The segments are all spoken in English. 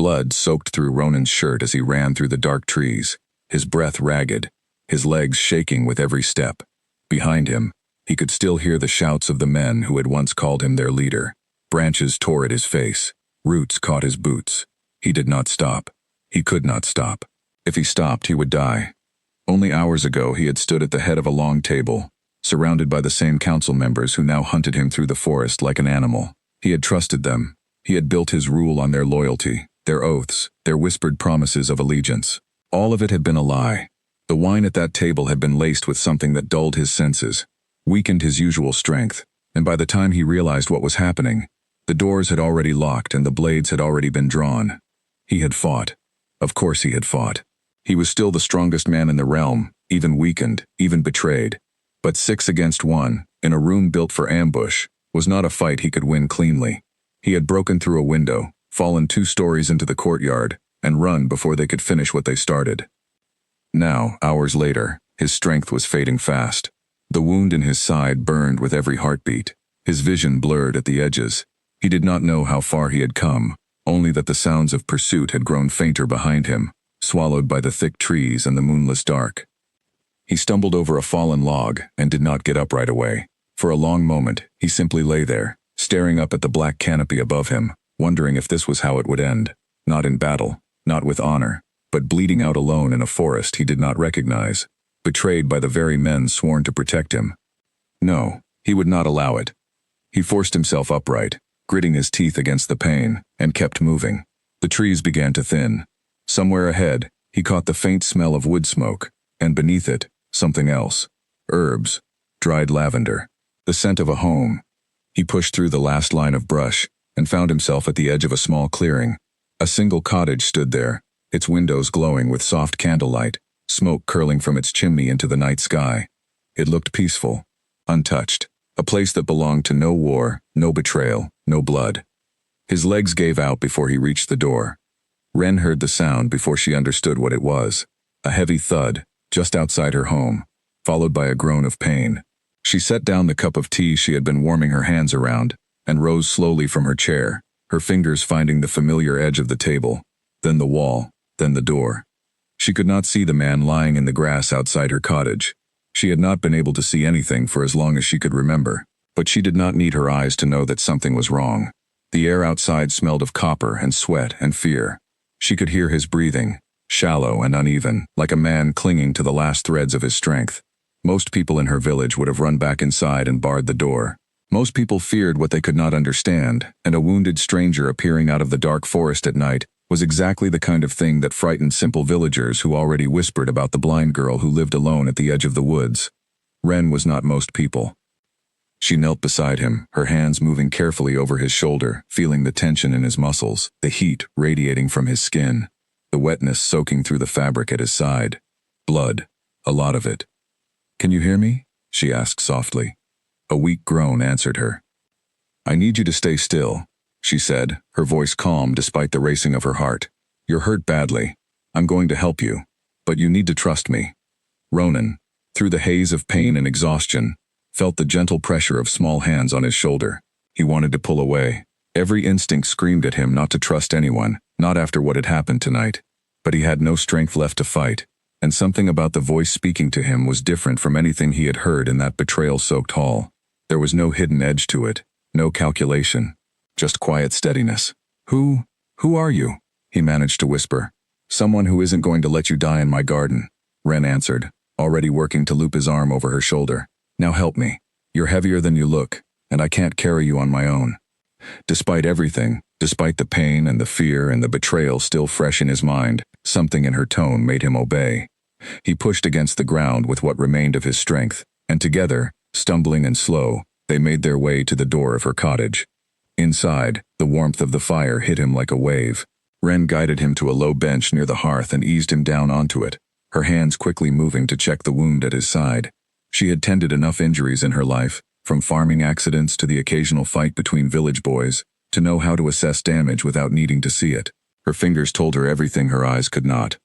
Blood soaked through Ronan's shirt as he ran through the dark trees, his breath ragged, his legs shaking with every step. Behind him, he could still hear the shouts of the men who had once called him their leader. Branches tore at his face. Roots caught his boots. He did not stop. He could not stop. If he stopped, he would die. Only hours ago, he had stood at the head of a long table, surrounded by the same council members who now hunted him through the forest like an animal. He had trusted them. He had built his rule on their loyalty, their oaths, their whispered promises of allegiance. All of it had been a lie. The wine at that table had been laced with something that dulled his senses, weakened his usual strength, and by the time he realized what was happening, the doors had already locked and the blades had already been drawn. He had fought. Of course he had fought. He was still the strongest man in the realm, even weakened, even betrayed. But 6 against 1, in a room built for ambush, was not a fight he could win cleanly. He had broken through a window, fallen 2 stories into the courtyard, and run before they could finish what they started. Now, hours later, his strength was fading fast. The wound in his side burned with every heartbeat. His vision blurred at the edges. He did not know how far he had come, only that the sounds of pursuit had grown fainter behind him, swallowed by the thick trees and the moonless dark. He stumbled over a fallen log and did not get up right away. For a long moment, he simply lay there, staring up at the black canopy above him, wondering if this was how it would end. Not in battle, not with honor, but bleeding out alone in a forest he did not recognize, betrayed by the very men sworn to protect him. No, he would not allow it. He forced himself upright, gritting his teeth against the pain, and kept moving. The trees began to thin. Somewhere ahead, he caught the faint smell of wood smoke, and beneath it, something else. Herbs, dried lavender, the scent of a home. He pushed through the last line of brush, and found himself at the edge of a small clearing. A single cottage stood there, its windows glowing with soft candlelight, smoke curling from its chimney into the night sky. It looked peaceful, untouched, a place that belonged to no war, no betrayal, no blood. His legs gave out before he reached the door. Wren heard the sound before she understood what it was, a heavy thud, just outside her home, followed by a groan of pain. She set down the cup of tea she had been warming her hands around, and rose slowly from her chair, her fingers finding the familiar edge of the table, then the wall, then the door. She could not see the man lying in the grass outside her cottage. She had not been able to see anything for as long as she could remember, but she did not need her eyes to know that something was wrong. The air outside smelled of copper and sweat and fear. She could hear his breathing, shallow and uneven, like a man clinging to the last threads of his strength. Most people in her village would have run back inside and barred the door. Most people feared what they could not understand, and a wounded stranger appearing out of the dark forest at night was exactly the kind of thing that frightened simple villagers who already whispered about the blind girl who lived alone at the edge of the woods. Wren was not most people. She knelt beside him, her hands moving carefully over his shoulder, feeling the tension in his muscles, the heat radiating from his skin, the wetness soaking through the fabric at his side. Blood, a lot of it. "Can you hear me?" she asked softly. A weak groan answered her. "I need you to stay still," she said, her voice calm despite the racing of her heart. "You're hurt badly. I'm going to help you, but you need to trust me." Ronan, through the haze of pain and exhaustion, felt the gentle pressure of small hands on his shoulder. He wanted to pull away. Every instinct screamed at him not to trust anyone, not after what had happened tonight. But he had no strength left to fight, and something about the voice speaking to him was different from anything he had heard in that betrayal-soaked hall. There was no hidden edge to it, no calculation, just quiet steadiness. Who are you?" he managed to whisper. "Someone who isn't going to let you die in my garden," Wren answered, already working to loop his arm over her shoulder. "Now help me. You're heavier than you look, and I can't carry you on my own." Despite everything, despite the pain and the fear and the betrayal still fresh in his mind, something in her tone made him obey. He pushed against the ground with what remained of his strength, and together, stumbling and slow, they made their way to the door of her cottage. Inside, the warmth of the fire hit him like a wave. Wren guided him to a low bench near the hearth and eased him down onto it, her hands quickly moving to check the wound at his side. She had tended enough injuries in her life, from farming accidents to the occasional fight between village boys, to know how to assess damage without needing to see it. Her fingers told her everything her eyes could not.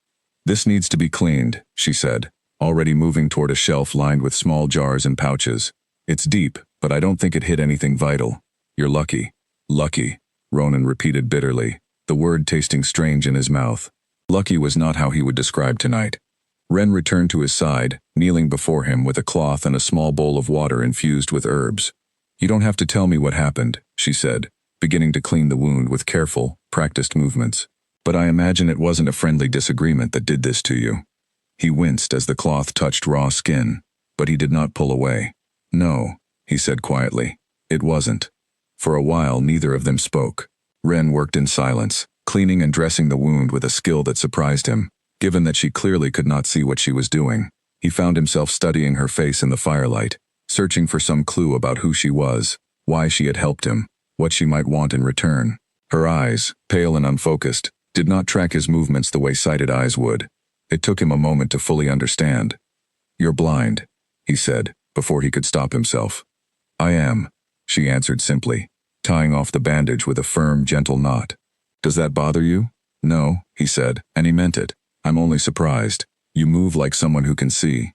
"This needs to be cleaned," she said, already moving toward a shelf lined with small jars and pouches. "It's deep, but I don't think it hit anything vital." "You're lucky." "Lucky," Ronan repeated bitterly. the word tasting strange in his mouth. Lucky was not how he would describe tonight. Ren returned to his side, kneeling before him with a cloth and a small bowl of water infused with herbs. "You don't have to tell me what happened," she said, beginning to clean the wound with careful, practiced movements. "But I imagine it wasn't a friendly disagreement that did this to you." He winced as the cloth touched raw skin, but he did not pull away. "No," he said quietly, "it wasn't." For a while neither of them spoke. Ren worked in silence, cleaning and dressing the wound with a skill that surprised him. Given that she clearly could not see what she was doing, he found himself studying her face in the firelight, searching for some clue about who she was, why she had helped him, what she might want in return. Her eyes, pale and unfocused, did not track his movements the way sighted eyes would. It took him a moment to fully understand. "You're blind," he said, before he could stop himself. "I am," she answered simply, tying off the bandage with a firm, gentle knot. "Does that bother you?" "No," he said, and he meant it. "I'm only surprised. You move like someone who can see."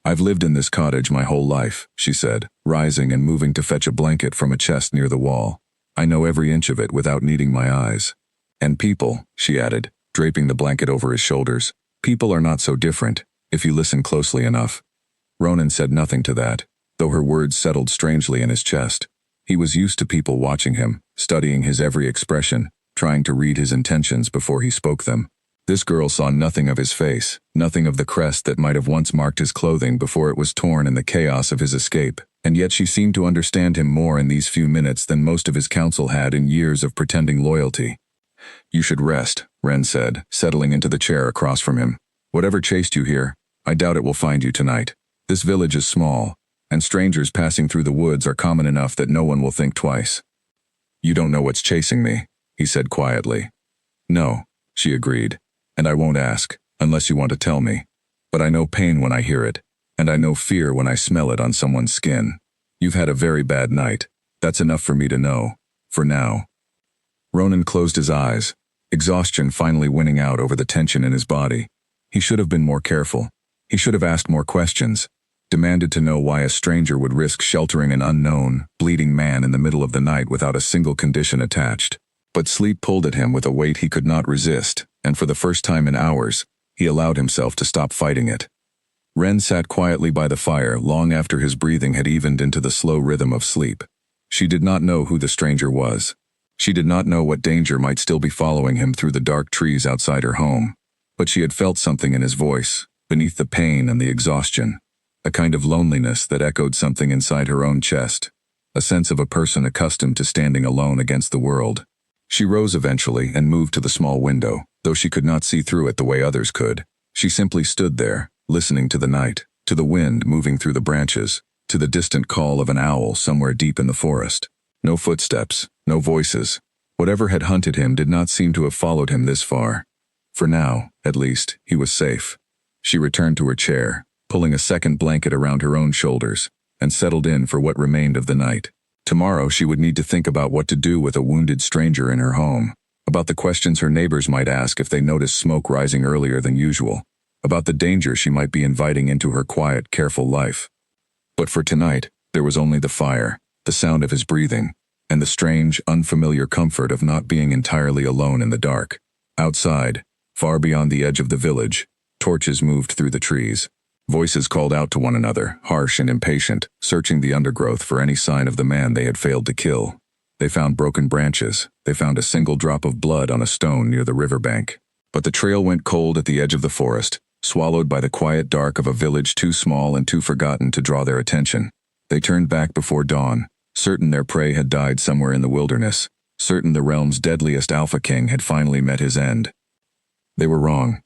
"I've lived in this cottage my whole life," she said, rising and moving to fetch a blanket from a chest near the wall. "I know every inch of it without needing my eyes." "And people," she added, draping the blanket over his shoulders, "people are not so different, if you listen closely enough." Ronan said nothing to that, though her words settled strangely in his chest. He was used to people watching him, studying his every expression, trying to read his intentions before he spoke them. This girl saw nothing of his face, nothing of the crest that might have once marked his clothing before it was torn in the chaos of his escape, and yet she seemed to understand him more in these few minutes than most of his counsel had in years of pretending loyalty. "You should rest," Ren said, settling into the chair across from him. "Whatever chased you here, I doubt it will find you tonight. This village is small, and strangers passing through the woods are common enough that no one will think twice." "You don't know what's chasing me," he said quietly. "No," she agreed. "And I won't ask, unless you want to tell me. But I know pain when I hear it, and I know fear when I smell it on someone's skin. You've had a very bad night. That's enough for me to know. For now." Ronan closed his eyes, exhaustion finally winning out over the tension in his body. He should have been more careful. He should have asked more questions, demanded to know why a stranger would risk sheltering an unknown, bleeding man in the middle of the night without a single condition attached. But sleep pulled at him with a weight he could not resist, and for the first time in hours, he allowed himself to stop fighting it. Ren sat quietly by the fire long after his breathing had evened into the slow rhythm of sleep. She did not know who the stranger was. She did not know what danger might still be following him through the dark trees outside her home. But she had felt something in his voice, beneath the pain and the exhaustion. A kind of loneliness that echoed something inside her own chest. A sense of a person accustomed to standing alone against the world. She rose eventually and moved to the small window, though she could not see through it the way others could. She simply stood there, listening to the night, to the wind moving through the branches, to the distant call of an owl somewhere deep in the forest. No footsteps, no voices. Whatever had hunted him did not seem to have followed him this far. For now, at least, he was safe. She returned to her chair, pulling a second blanket around her own shoulders, and settled in for what remained of the night. Tomorrow she would need to think about what to do with a wounded stranger in her home, about the questions her neighbors might ask if they noticed smoke rising earlier than usual, about the danger she might be inviting into her quiet, careful life. But for tonight, there was only the fire, the sound of his breathing, and the strange, unfamiliar comfort of not being entirely alone in the dark. Outside, far beyond the edge of the village, torches moved through the trees. Voices called out to one another, harsh and impatient, searching the undergrowth for any sign of the man they had failed to kill. They found broken branches. They found a single drop of blood on a stone near the riverbank. But the trail went cold at the edge of the forest, swallowed by the quiet dark of a village too small and too forgotten to draw their attention. They turned back before dawn, certain their prey had died somewhere in the wilderness, certain the realm's deadliest alpha king had finally met his end. They were wrong.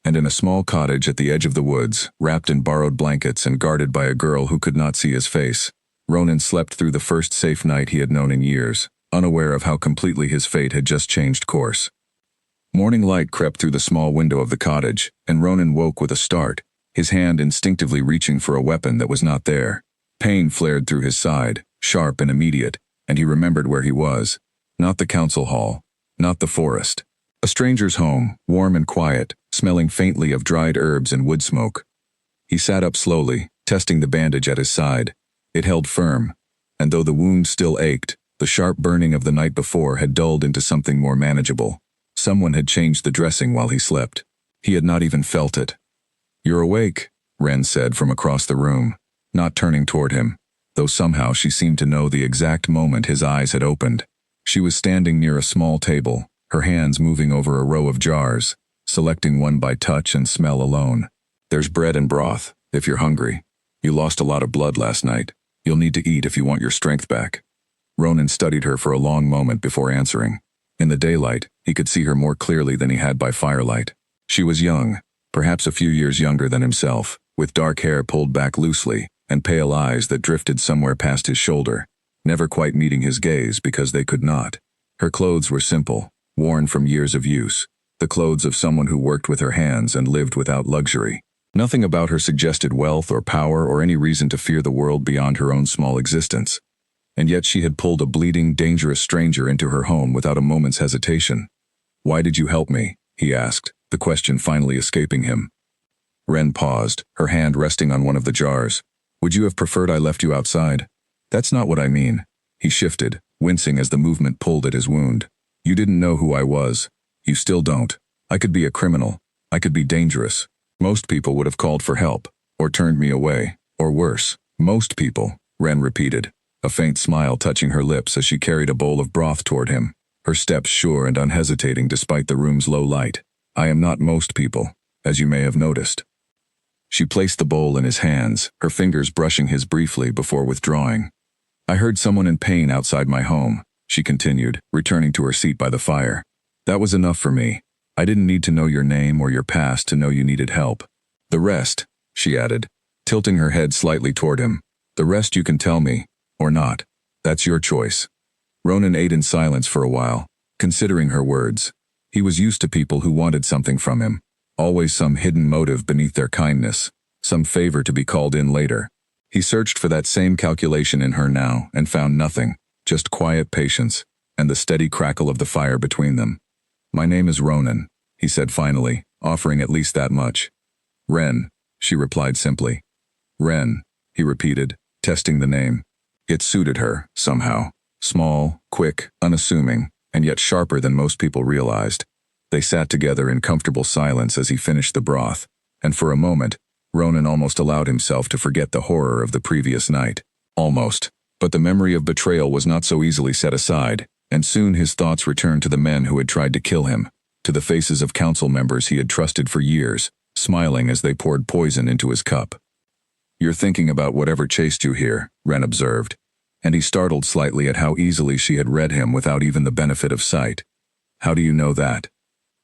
And in a small cottage at the edge of the woods, wrapped in borrowed blankets and guarded by a girl who could not see his face, Ronan slept through the first safe night he had known in years, unaware of how completely his fate had just changed course. Morning light crept through the small window of the cottage, and Ronan woke with a start, his hand instinctively reaching for a weapon that was not there. Pain flared through his side, sharp and immediate, and he remembered where he was. Not the council hall, not the forest. A stranger's home, warm and quiet, smelling faintly of dried herbs and wood smoke. He sat up slowly, testing the bandage at his side. It held firm, and though the wound still ached, the sharp burning of the night before had dulled into something more manageable. Someone had changed the dressing while he slept. He had not even felt it. "You're awake," Ren said from across the room, not turning toward him, though somehow she seemed to know the exact moment his eyes had opened. She was standing near a small table, her hands moving over a row of jars, selecting one by touch and smell alone. "There's bread and broth, if you're hungry. You lost a lot of blood last night. You'll need to eat if you want your strength back." Ronan studied her for a long moment before answering. In the daylight, he could see her more clearly than he had by firelight. She was young, perhaps a few years younger than himself, with dark hair pulled back loosely, and pale eyes that drifted somewhere past his shoulder, never quite meeting his gaze because they could not. Her clothes were simple, worn from years of use, the clothes of someone who worked with her hands and lived without luxury. Nothing about her suggested wealth or power or any reason to fear the world beyond her own small existence. And yet she had pulled a bleeding, dangerous stranger into her home without a moment's hesitation. "Why did you help me?" he asked, the question finally escaping him. Ren paused, her hand resting on one of the jars. "Would you have preferred I left you outside?" "That's not what I mean." He shifted, wincing as the movement pulled at his wound. "You didn't know who I was. You still don't. I could be a criminal. I could be dangerous. Most people would have called for help, or turned me away, or worse." "Most people," Ren repeated, a faint smile touching her lips as she carried a bowl of broth toward him, her steps sure and unhesitating despite the room's low light. "I am not most people, as you may have noticed." She placed the bowl in his hands, her fingers brushing his briefly before withdrawing. "I heard someone in pain outside my home," she continued, returning to her seat by the fire. "That was enough for me. I didn't need to know your name or your past to know you needed help. The rest," she added, tilting her head slightly toward him, "the rest you can tell me, or not. That's your choice." Ronan ate in silence for a while, considering her words. He was used to people who wanted something from him, always some hidden motive beneath their kindness, some favor to be called in later. He searched for that same calculation in her now and found nothing, just quiet patience, and the steady crackle of the fire between them. "My name is Ronan," he said finally, offering at least that much. "Ren," she replied simply. "Ren," he repeated, testing the name. It suited her, somehow. Small, quick, unassuming, and yet sharper than most people realized. They sat together in comfortable silence as he finished the broth, and for a moment, Ronan almost allowed himself to forget the horror of the previous night. Almost. But the memory of betrayal was not so easily set aside, and soon his thoughts returned to the men who had tried to kill him, to the faces of council members he had trusted for years, smiling as they poured poison into his cup. "You're thinking about whatever chased you here," Ren observed, and he startled slightly at how easily she had read him without even the benefit of sight. "How do you know that?"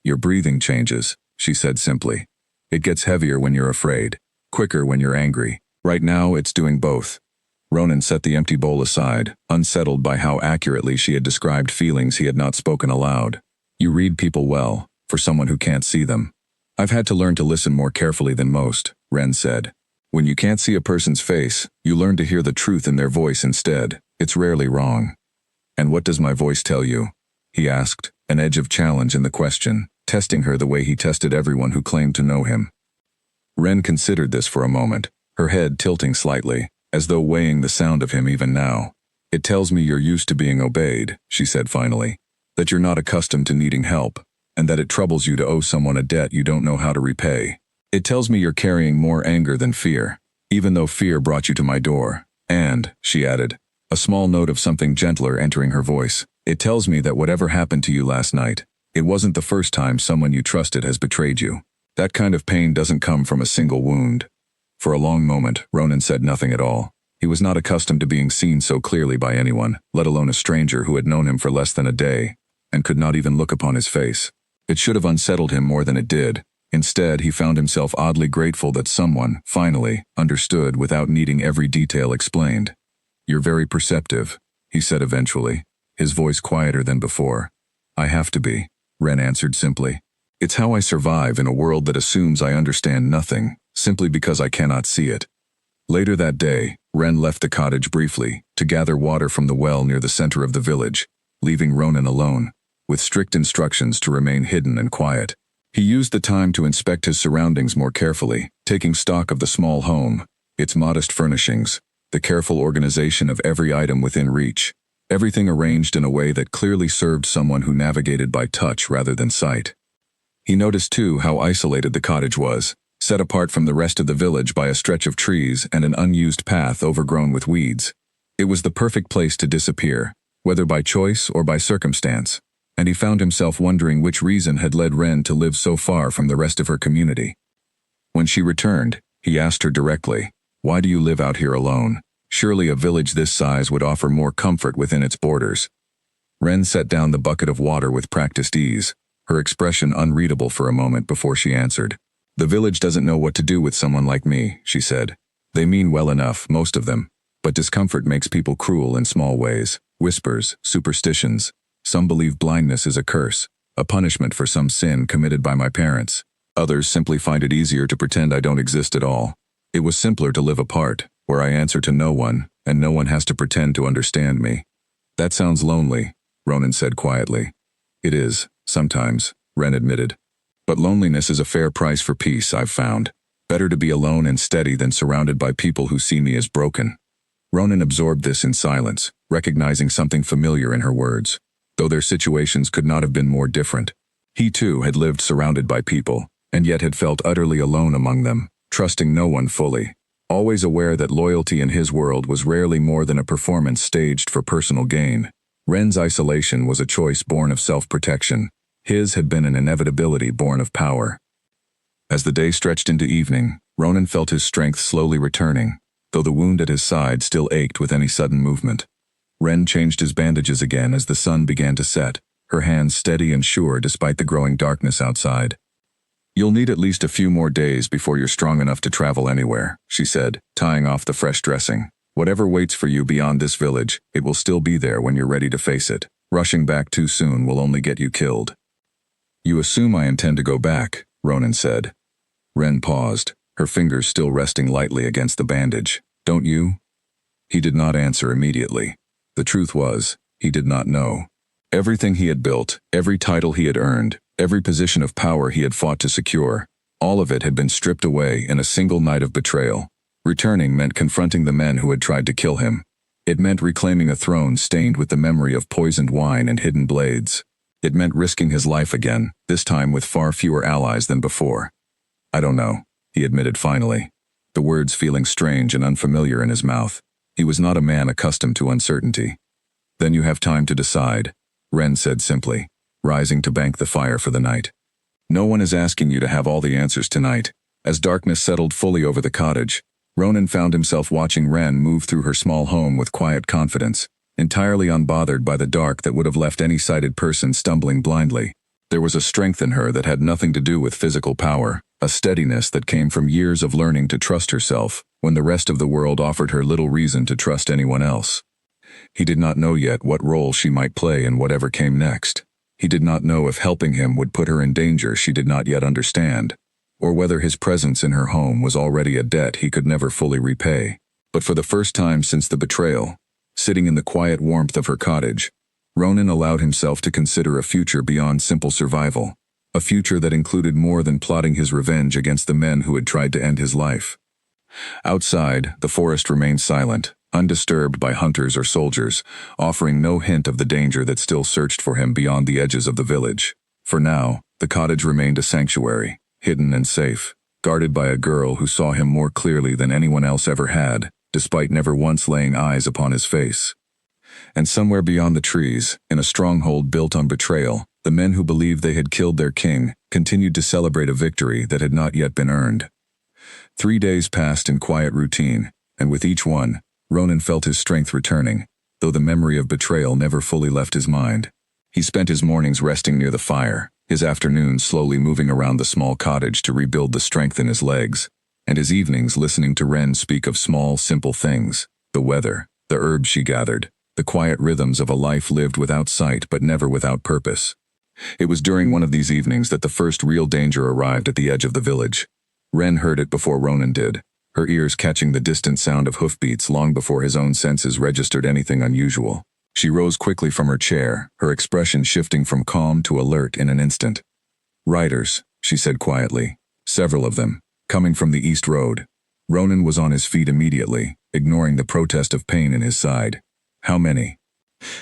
"Your breathing changes," she said simply. "It gets heavier when you're afraid, quicker when you're angry. Right now, it's doing both." Ronan set the empty bowl aside, unsettled by how accurately she had described feelings he had not spoken aloud. "You read people well, for someone who can't see them." "I've had to learn to listen more carefully than most," Ren said. "When you can't see a person's face, you learn to hear the truth in their voice instead. It's rarely wrong." "And what does my voice tell you?" he asked, an edge of challenge in the question, testing her the way he tested everyone who claimed to know him. Ren considered this for a moment, her head tilting slightly, as though weighing the sound of him even now. "It tells me you're used to being obeyed," she said finally, "that you're not accustomed to needing help, and that it troubles you to owe someone a debt you don't know how to repay. It tells me you're carrying more anger than fear, even though fear brought you to my door. And," she added, a small note of something gentler entering her voice, "it tells me that whatever happened to you last night, it wasn't the first time someone you trusted has betrayed you. That kind of pain doesn't come from a single wound." For a long moment, Ronan said nothing at all. He was not accustomed to being seen so clearly by anyone, let alone a stranger who had known him for less than a day, and could not even look upon his face. It should have unsettled him more than it did. Instead, he found himself oddly grateful that someone, finally, understood without needing every detail explained. "You're very perceptive," he said eventually, his voice quieter than before. "I have to be," Ren answered simply. "It's how I survive in a world that assumes I understand nothing, simply because I cannot see it." Later that day, Ren left the cottage briefly, to gather water from the well near the center of the village, leaving Ronan alone, with strict instructions to remain hidden and quiet. He used the time to inspect his surroundings more carefully, taking stock of the small home, its modest furnishings, the careful organization of every item within reach. everything arranged in a way that clearly served someone who navigated by touch rather than sight. He noticed too how isolated the cottage was, set apart from the rest of the village by a stretch of trees and an unused path overgrown with weeds. It was the perfect place to disappear, whether by choice or by circumstance, and he found himself wondering which reason had led Ren to live so far from the rest of her community. When she returned, he asked her directly, "Why do you live out here alone? Surely a village this size would offer more comfort within its borders." Ren set down the bucket of water with practiced ease, her expression unreadable for a moment before she answered. "The village doesn't know what to do with someone like me," she said. "They mean well enough, most of them, but discomfort makes people cruel in small ways. Whispers, superstitions. Some believe blindness is a curse, a punishment for some sin committed by my parents. Others simply find it easier to pretend I don't exist at all. It was simpler to live apart, where I answer to no one, and no one has to pretend to understand me." "That sounds lonely," Ronan said quietly. "It is, sometimes," Ren admitted. "But loneliness is a fair price for peace, I've found. Better to be alone and steady than surrounded by people who see me as broken." Ronan absorbed this in silence, recognizing something familiar in her words. Though their situations could not have been more different. He too had lived surrounded by people, and yet had felt utterly alone among them, trusting no one fully. Always aware that loyalty in his world was rarely more than a performance staged for personal gain. Ren's isolation was a choice born of self-protection. His had been an inevitability born of power. As the day stretched into evening, Ronan felt his strength slowly returning, though the wound at his side still ached with any sudden movement. Ren changed his bandages again as the sun began to set, her hands steady and sure despite the growing darkness outside. "You'll need at least a few more days before you're strong enough to travel anywhere," she said, tying off the fresh dressing. "Whatever waits for you beyond this village, it will still be there when you're ready to face it. Rushing back too soon will only get you killed." "You assume I intend to go back," Ronan said. Ren paused, her fingers still resting lightly against the bandage. "Don't you?" He did not answer immediately. The truth was, he did not know. Everything he had built, every title he had earned, every position of power he had fought to secure, all of it had been stripped away in a single night of betrayal. Returning meant confronting the men who had tried to kill him. It meant reclaiming a throne stained with the memory of poisoned wine and hidden blades. It meant risking his life again, this time with far fewer allies than before. "I don't know," he admitted finally, the words feeling strange and unfamiliar in his mouth. He was not a man accustomed to uncertainty. "Then you have time to decide," Ren said simply, rising to bank the fire for the night. "No one is asking you to have all the answers tonight." As darkness settled fully over the cottage, Ronan found himself watching Ren move through her small home with quiet confidence, entirely unbothered by the dark that would have left any sighted person stumbling blindly. There was a strength in her that had nothing to do with physical power, a steadiness that came from years of learning to trust herself, when the rest of the world offered her little reason to trust anyone else. He did not know yet what role she might play in whatever came next. He did not know if helping him would put her in danger she did not yet understand, or whether his presence in her home was already a debt he could never fully repay. But for the first time since the betrayal, sitting in the quiet warmth of her cottage, Ronan allowed himself to consider a future beyond simple survival, a future that included more than plotting his revenge against the men who had tried to end his life. Outside, the forest remained silent, undisturbed by hunters or soldiers, offering no hint of the danger that still searched for him beyond the edges of the village. For now, the cottage remained a sanctuary, hidden and safe, guarded by a girl who saw him more clearly than anyone else ever had, despite never once laying eyes upon his face. And somewhere beyond the trees, in a stronghold built on betrayal, the men who believed they had killed their king continued to celebrate a victory that had not yet been earned. 3 days passed in quiet routine, and with each one, Ronan felt his strength returning, though the memory of betrayal never fully left his mind. He spent his mornings resting near the fire, his afternoons slowly moving around the small cottage to rebuild the strength in his legs, and his evenings listening to Ren speak of small, simple things, the weather, the herbs she gathered, the quiet rhythms of a life lived without sight but never without purpose. It was during one of these evenings that the first real danger arrived at the edge of the village. Ren heard it before Ronan did, her ears catching the distant sound of hoofbeats long before his own senses registered anything unusual. She rose quickly from her chair, her expression shifting from calm to alert in an instant. "Riders," she said quietly. "Several of them, coming from the east road." Ronan was on his feet immediately, ignoring the protest of pain in his side. "How many?"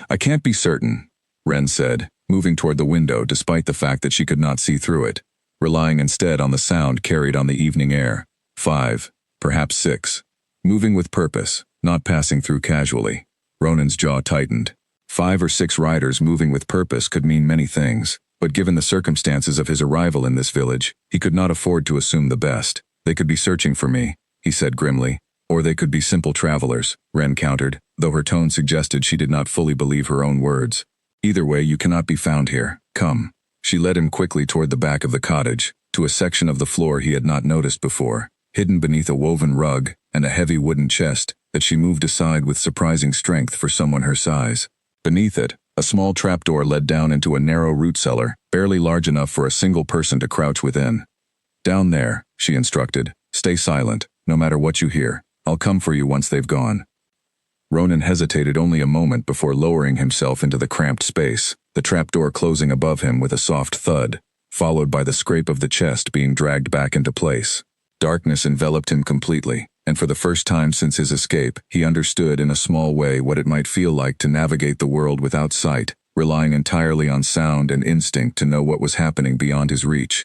I can't be certain, Ren said, moving toward the window despite the fact that she could not see through it, relying instead on the sound carried on the evening air. 5, perhaps 6. Moving with purpose, not passing through casually. Ronan's jaw tightened. 5 or 6 riders moving with purpose could mean many things, but given the circumstances of his arrival in this village, he could not afford to assume the best. They could be searching for me, he said grimly. Or they could be simple travelers, Ren countered, though her tone suggested she did not fully believe her own words. Either way, you cannot be found here. Come. She led him quickly toward the back of the cottage, to a section of the floor he had not noticed before, hidden beneath a woven rug and a heavy wooden chest that she moved aside with surprising strength for someone her size. Beneath it, a small trapdoor led down into a narrow root cellar, barely large enough for a single person to crouch within. Down there, she instructed. Stay silent, no matter what you hear. I'll come for you once they've gone. Ronan hesitated only a moment before lowering himself into the cramped space, the trapdoor closing above him with a soft thud, followed by the scrape of the chest being dragged back into place. Darkness enveloped him completely, and for the first time since his escape, he understood in a small way what it might feel like to navigate the world without sight, relying entirely on sound and instinct to know what was happening beyond his reach.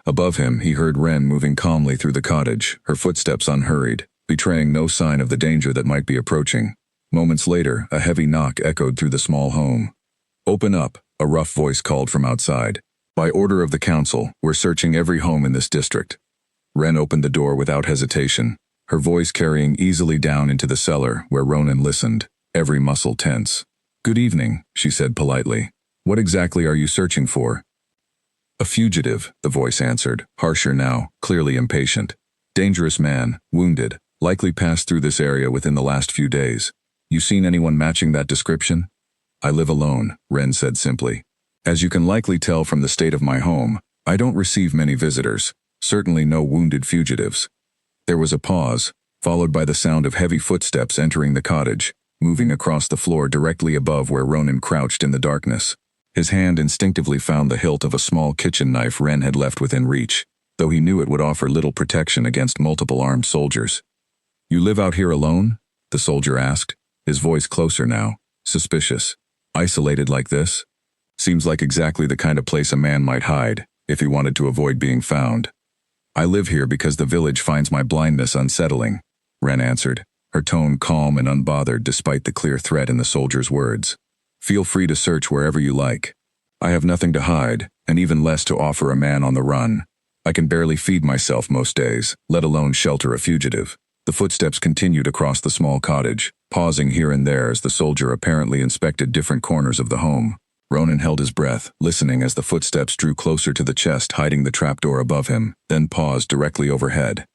Above him, he heard Ren moving calmly through the cottage, her footsteps unhurried, betraying no sign of the danger that might be approaching. Moments later, a heavy knock echoed through the small home. "Open up," a rough voice called from outside. "By order of the council, we're searching every home in this district." Ren opened the door without hesitation, her voice carrying easily down into the cellar where Ronan listened, every muscle tense. "Good evening," she said politely. "What exactly are you searching for?" "A fugitive," the voice answered, harsher now, clearly impatient. "Dangerous man, wounded, likely passed through this area within the last few days. You seen anyone matching that description?" "I live alone," Ren said simply. "As you can likely tell from the state of my home, I don't receive many visitors, certainly no wounded fugitives." There was a pause, followed by the sound of heavy footsteps entering the cottage, moving across the floor directly above where Ronan crouched in the darkness. His hand instinctively found the hilt of a small kitchen knife Ren had left within reach, though he knew it would offer little protection against multiple armed soldiers. "You live out here alone?" the soldier asked, his voice closer now, suspicious. "Isolated like this? Seems like exactly the kind of place a man might hide, if he wanted to avoid being found." "I live here because the village finds my blindness unsettling," Ren answered, her tone calm and unbothered despite the clear threat in the soldier's words. "Feel free to search wherever you like. I have nothing to hide, and even less to offer a man on the run. I can barely feed myself most days, let alone shelter a fugitive." The footsteps continued across the small cottage, pausing here and there as the soldier apparently inspected different corners of the home. Ronan held his breath, listening as the footsteps drew closer to the chest hiding the trapdoor above him, then paused directly overhead.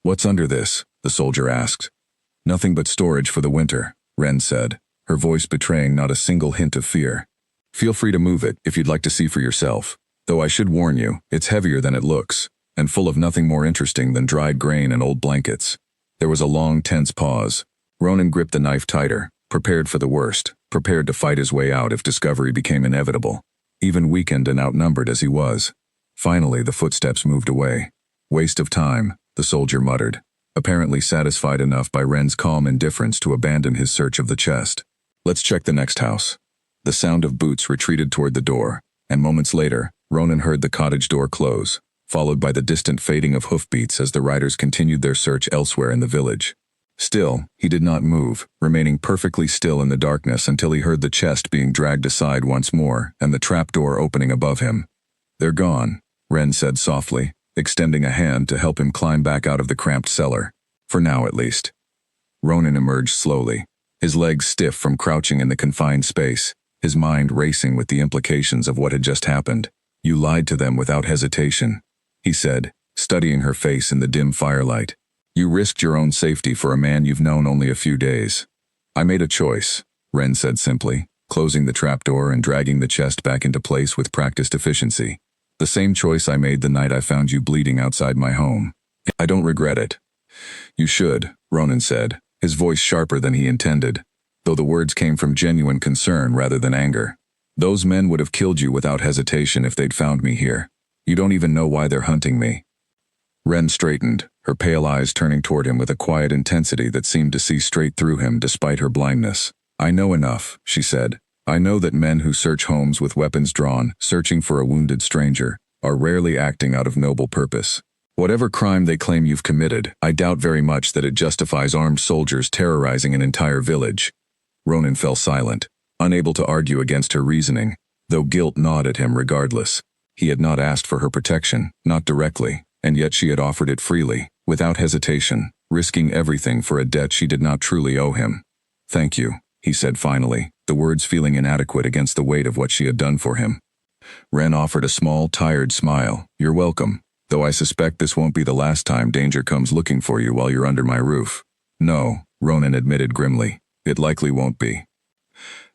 "What's under this?" the soldier asked. "Nothing but storage for the winter," Ren said, her voice betraying not a single hint of fear. "Feel free to move it if you'd like to see for yourself. Though I should warn you, it's heavier than it looks, and full of nothing more interesting than dried grain and old blankets." There was a long, tense pause. Ronan gripped the knife tighter, prepared for the worst, prepared to fight his way out if discovery became inevitable, even weakened and outnumbered as he was. Finally, the footsteps moved away. "Waste of time," the soldier muttered, apparently satisfied enough by Ren's calm indifference to abandon his search of the chest. "Let's check the next house." The sound of boots retreated toward the door, and moments later, Ronan heard the cottage door close, followed by the distant fading of hoofbeats as the riders continued their search elsewhere in the village. Still, he did not move, remaining perfectly still in the darkness until he heard the chest being dragged aside once more and the trapdoor opening above him. "They're gone," Ren said softly, extending a hand to help him climb back out of the cramped cellar. "For now, at least." Ronan emerged slowly, his legs stiff from crouching in the confined space, his mind racing with the implications of what had just happened. "You lied to them without hesitation," he said, studying her face in the dim firelight. "You risked your own safety for a man you've known only a few days." "I made a choice," Ren said simply, closing the trapdoor and dragging the chest back into place with practiced efficiency. "The same choice I made the night I found you bleeding outside my home. I don't regret it." "You should," Ronan said, his voice sharper than he intended, though the words came from genuine concern rather than anger. "Those men would have killed you without hesitation if they'd found me here. You don't even know why they're hunting me." Ren straightened, her pale eyes turning toward him with a quiet intensity that seemed to see straight through him despite her blindness. I know enough, she said. I know that men who search homes with weapons drawn, searching for a wounded stranger, are rarely acting out of noble purpose. Whatever crime they claim you've committed, I doubt very much that it justifies armed soldiers terrorizing an entire village. Ronan fell silent, unable to argue against her reasoning, though guilt gnawed at him regardless. He had not asked for her protection, not directly, and yet she had offered it freely, without hesitation, risking everything for a debt she did not truly owe him. Thank you, he said finally, the words feeling inadequate against the weight of what she had done for him. Ren offered a small, tired smile. You're welcome, though I suspect this won't be the last time danger comes looking for you while you're under my roof. No, Ronan admitted grimly. It likely won't be.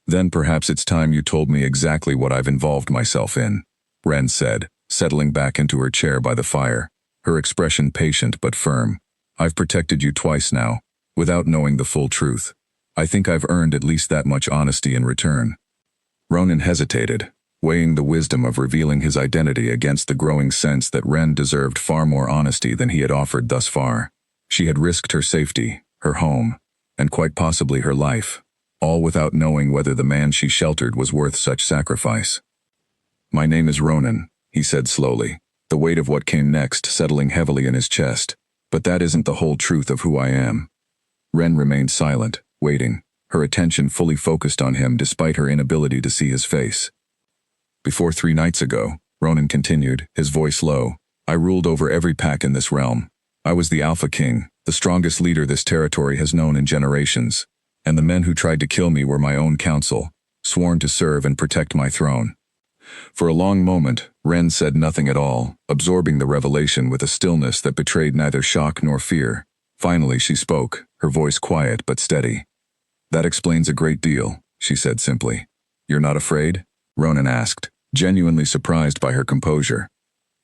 Then perhaps it's time you told me exactly what I've involved myself in, Ren said, settling back into her chair by the fire, her expression patient but firm. I've protected you twice now, without knowing the full truth. I think I've earned at least that much honesty in return. Ronan hesitated, weighing the wisdom of revealing his identity against the growing sense that Ren deserved far more honesty than he had offered thus far. She had risked her safety, her home, and quite possibly her life, all without knowing whether the man she sheltered was worth such sacrifice. My name is Ronan, he said slowly, the weight of what came next settling heavily in his chest. But that isn't the whole truth of who I am. Ren remained silent, waiting, her attention fully focused on him despite her inability to see his face. Before 3 nights ago, Ronan continued, his voice low, I ruled over every pack in this realm. I was the Alpha King, the strongest leader this territory has known in generations, and the men who tried to kill me were my own council, sworn to serve and protect my throne. For a long moment, Ren said nothing at all, absorbing the revelation with a stillness that betrayed neither shock nor fear. Finally she spoke, her voice quiet but steady. That explains a great deal, she said simply. You're not afraid? Ronan asked, genuinely surprised by her composure.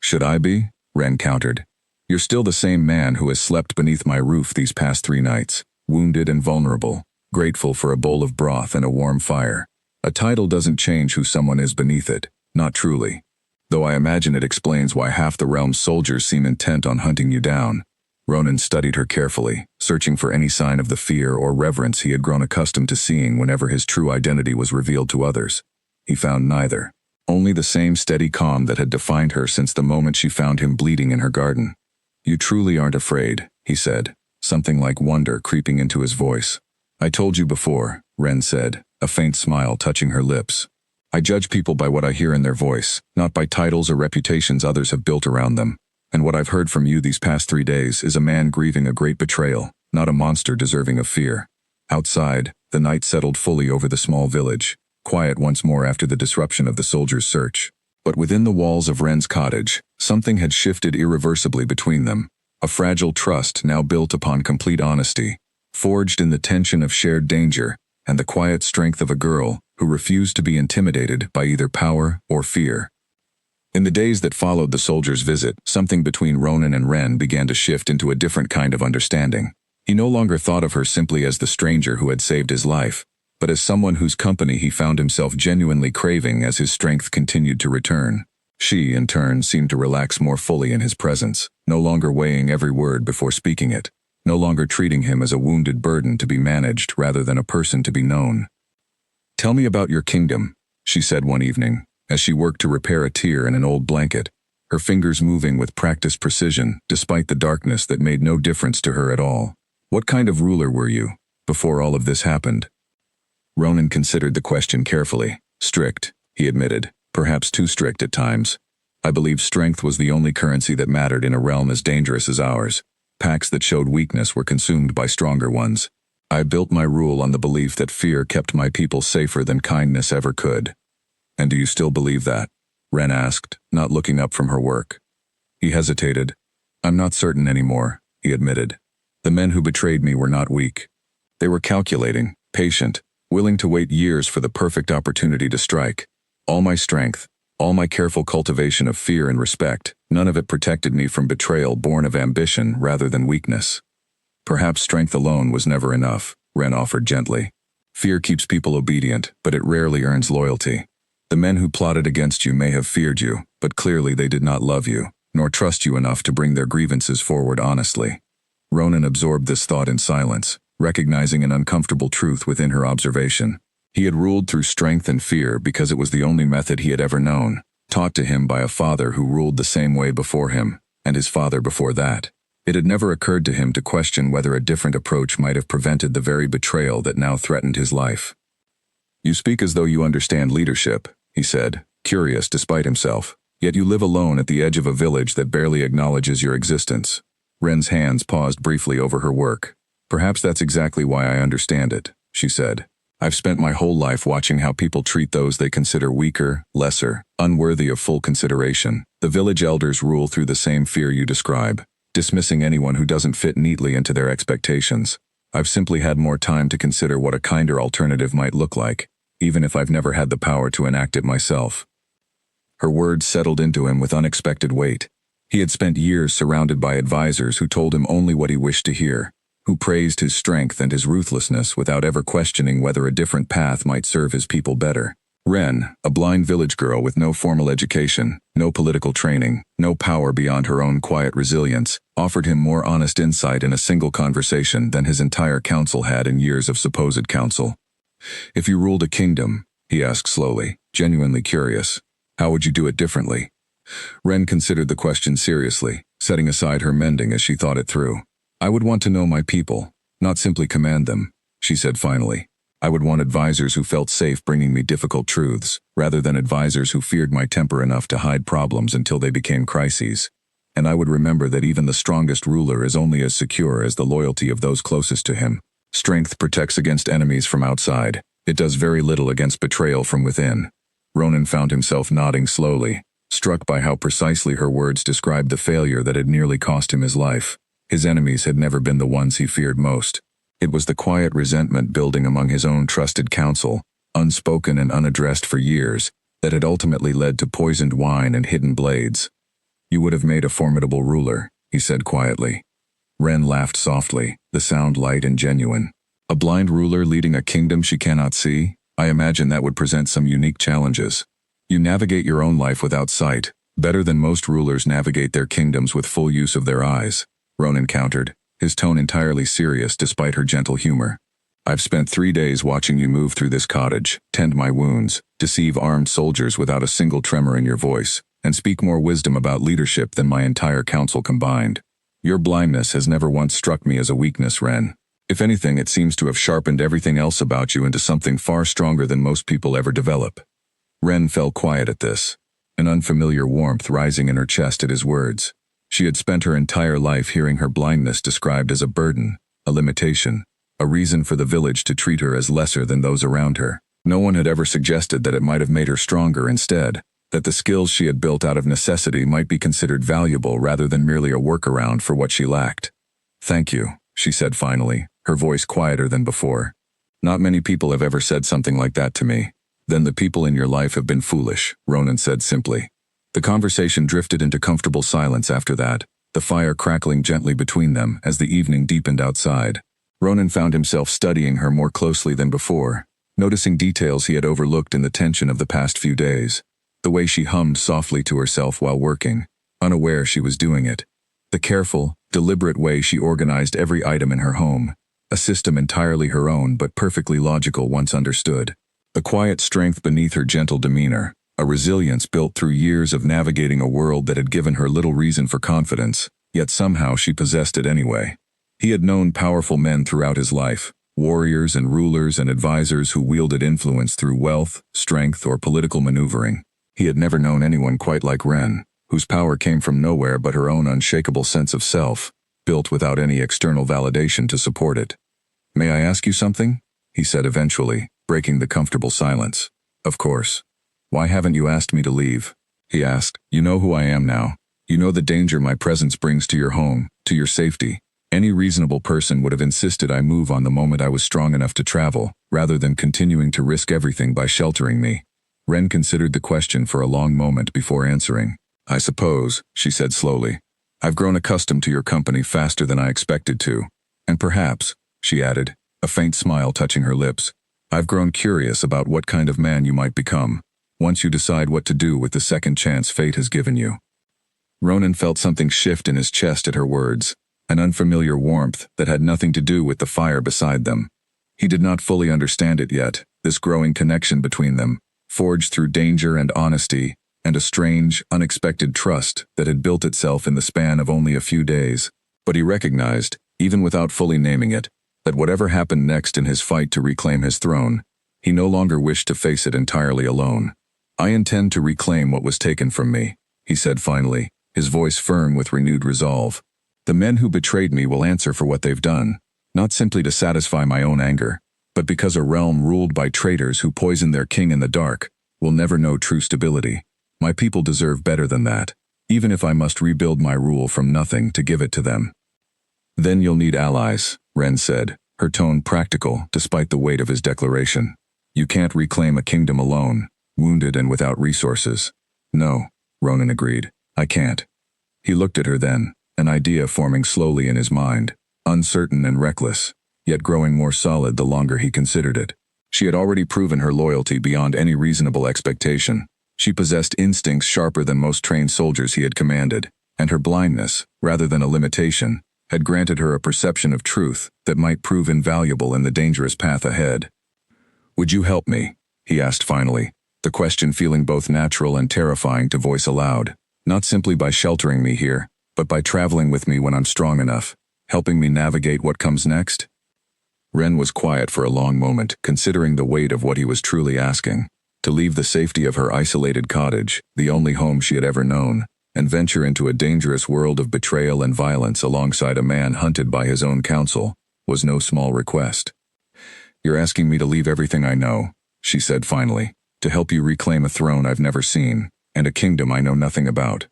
Should I be? Ren countered. You're still the same man who has slept beneath my roof these past 3 nights, wounded and vulnerable, grateful for a bowl of broth and a warm fire. A title doesn't change who someone is beneath it, not truly. Though I imagine it explains why half the realm's soldiers seem intent on hunting you down. Ronan studied her carefully, searching for any sign of the fear or reverence he had grown accustomed to seeing whenever his true identity was revealed to others. He found neither. Only the same steady calm that had defined her since the moment she found him bleeding in her garden. You truly aren't afraid, he said, something like wonder creeping into his voice. I told you before, Ren said, a faint smile touching her lips. I judge people by what I hear in their voice, not by titles or reputations others have built around them. And what I've heard from you these past 3 days is a man grieving a great betrayal, not a monster deserving of fear. Outside, the night settled fully over the small village, quiet once more after the disruption of the soldiers' search. But within the walls of Ren's cottage, something had shifted irreversibly between them. A fragile trust now built upon complete honesty, forged in the tension of shared danger and the quiet strength of a girl who refused to be intimidated by either power or fear. In the days that followed the soldier's visit, something between Ronan and Ren began to shift into a different kind of understanding. He no longer thought of her simply as the stranger who had saved his life, but as someone whose company he found himself genuinely craving as his strength continued to return. She, in turn, seemed to relax more fully in his presence, no longer weighing every word before speaking it, no longer treating him as a wounded burden to be managed rather than a person to be known. Tell me about your kingdom, she said one evening, as she worked to repair a tear in an old blanket, her fingers moving with practiced precision despite the darkness that made no difference to her at all. What kind of ruler were you, before all of this happened? Ronan considered the question carefully. Strict, he admitted, perhaps too strict at times. I believe strength was the only currency that mattered in a realm as dangerous as ours. Packs that showed weakness were consumed by stronger ones. I built my rule on the belief that fear kept my people safer than kindness ever could. And do you still believe that? Ren asked, not looking up from her work. He hesitated. I'm not certain anymore, he admitted. The men who betrayed me were not weak. They were calculating, patient, willing to wait years for the perfect opportunity to strike. All my strength, all my careful cultivation of fear and respect, none of it protected me from betrayal born of ambition rather than weakness. Perhaps strength alone was never enough, Ren offered gently. Fear keeps people obedient, but it rarely earns loyalty. The men who plotted against you may have feared you, but clearly they did not love you, nor trust you enough to bring their grievances forward honestly. Ronan absorbed this thought in silence, recognizing an uncomfortable truth within her observation. He had ruled through strength and fear because it was the only method he had ever known, taught to him by a father who ruled the same way before him, and his father before that. It had never occurred to him to question whether a different approach might have prevented the very betrayal that now threatened his life. "You speak as though you understand leadership," he said, curious despite himself. "Yet you live alone at the edge of a village that barely acknowledges your existence." Ren's hands paused briefly over her work. "Perhaps that's exactly why I understand it," she said. "I've spent my whole life watching how people treat those they consider weaker, lesser, unworthy of full consideration. The village elders rule through the same fear you describe, dismissing anyone who doesn't fit neatly into their expectations. I've simply had more time to consider what a kinder alternative might look like, even if I've never had the power to enact it myself." Her words settled into him with unexpected weight. He had spent years surrounded by advisors who told him only what he wished to hear, who praised his strength and his ruthlessness without ever questioning whether a different path might serve his people better. Ren, a blind village girl with no formal education, no political training, no power beyond her own quiet resilience, offered him more honest insight in a single conversation than his entire council had in years of supposed counsel. "If you ruled a kingdom," he asked slowly, genuinely curious, "how would you do it differently?" Ren considered the question seriously, setting aside her mending as she thought it through. "I would want to know my people, not simply command them," she said finally. "I would want advisors who felt safe bringing me difficult truths, rather than advisors who feared my temper enough to hide problems until they became crises. And I would remember that even the strongest ruler is only as secure as the loyalty of those closest to him. Strength protects against enemies from outside. It does very little against betrayal from within." Ronan found himself nodding slowly, struck by how precisely her words described the failure that had nearly cost him his life. His enemies had never been the ones he feared most. It was the quiet resentment building among his own trusted council, unspoken and unaddressed for years, that had ultimately led to poisoned wine and hidden blades. "You would have made a formidable ruler," he said quietly. Ren laughed softly, the sound light and genuine. "A blind ruler leading a kingdom she cannot see? I imagine that would present some unique challenges. You navigate your own life without sight, better than most rulers navigate their kingdoms with full use of their eyes," Ronan countered, his tone entirely serious despite her gentle humor. "I've spent 3 days watching you move through this cottage, tend my wounds, deceive armed soldiers without a single tremor in your voice, and speak more wisdom about leadership than my entire council combined. Your blindness has never once struck me as a weakness, Ren. If anything, it seems to have sharpened everything else about you into something far stronger than most people ever develop." Ren fell quiet at this, an unfamiliar warmth rising in her chest at his words. She had spent her entire life hearing her blindness described as a burden, a limitation, a reason for the village to treat her as lesser than those around her. No one had ever suggested that it might have made her stronger instead, that the skills she had built out of necessity might be considered valuable rather than merely a workaround for what she lacked. "Thank you," she said finally, her voice quieter than before. "Not many people have ever said something like that to me." "Then the people in your life have been foolish," Ronan said simply. The conversation drifted into comfortable silence after that, the fire crackling gently between them as the evening deepened outside. Ronan found himself studying her more closely than before, noticing details he had overlooked in the tension of the past few days. The way she hummed softly to herself while working, unaware she was doing it. The careful, deliberate way she organized every item in her home, a system entirely her own but perfectly logical once understood. The quiet strength beneath her gentle demeanor, a resilience built through years of navigating a world that had given her little reason for confidence, yet somehow she possessed it anyway. He had known powerful men throughout his life, warriors and rulers and advisors who wielded influence through wealth, strength, or political maneuvering. He had never known anyone quite like Ren, whose power came from nowhere but her own unshakable sense of self, built without any external validation to support it. "May I ask you something?" he said eventually, breaking the comfortable silence. "Of course." "Why haven't you asked me to leave?" he asked. "You know who I am now. You know the danger my presence brings to your home, to your safety. Any reasonable person would have insisted I move on the moment I was strong enough to travel, rather than continuing to risk everything by sheltering me." Ren considered the question for a long moment before answering. "I suppose," she said slowly, "I've grown accustomed to your company faster than I expected to. And perhaps," she added, a faint smile touching her lips, "I've grown curious about what kind of man you might become, once you decide what to do with the second chance fate has given you." Ronan felt something shift in his chest at her words. an unfamiliar warmth that had nothing to do with the fire beside them. He did not fully understand it yet, this growing connection between them, forged through danger and honesty, and a strange, unexpected trust that had built itself in the span of only a few days. But he recognized, even without fully naming it, that whatever happened next in his fight to reclaim his throne, he no longer wished to face it entirely alone. "I intend to reclaim what was taken from me," he said finally, his voice firm with renewed resolve. "The men who betrayed me will answer for what they've done, not simply to satisfy my own anger, but because a realm ruled by traitors who poisoned their king in the dark will never know true stability. My people deserve better than that, even if I must rebuild my rule from nothing to give it to them." "Then you'll need allies," Ren said, her tone practical despite the weight of his declaration. "You can't reclaim a kingdom alone, wounded and without resources." "No," Ronan agreed, "I can't." He looked at her then, an idea forming slowly in his mind, uncertain and reckless, yet growing more solid the longer he considered it. She had already proven her loyalty beyond any reasonable expectation. She possessed instincts sharper than most trained soldiers he had commanded, and her blindness, rather than a limitation, had granted her a perception of truth that might prove invaluable in the dangerous path ahead. "Would you help me?" he asked finally, the question feeling both natural and terrifying to voice aloud. "Not simply by sheltering me here, but by traveling with me when I'm strong enough, helping me navigate what comes next?" Ren was quiet for a long moment, considering the weight of what he was truly asking. To leave the safety of her isolated cottage, the only home she had ever known, and venture into a dangerous world of betrayal and violence alongside a man hunted by his own council, was no small request. "You're asking me to leave everything I know," she said finally, "to help you reclaim a throne I've never seen, and a kingdom I know nothing about."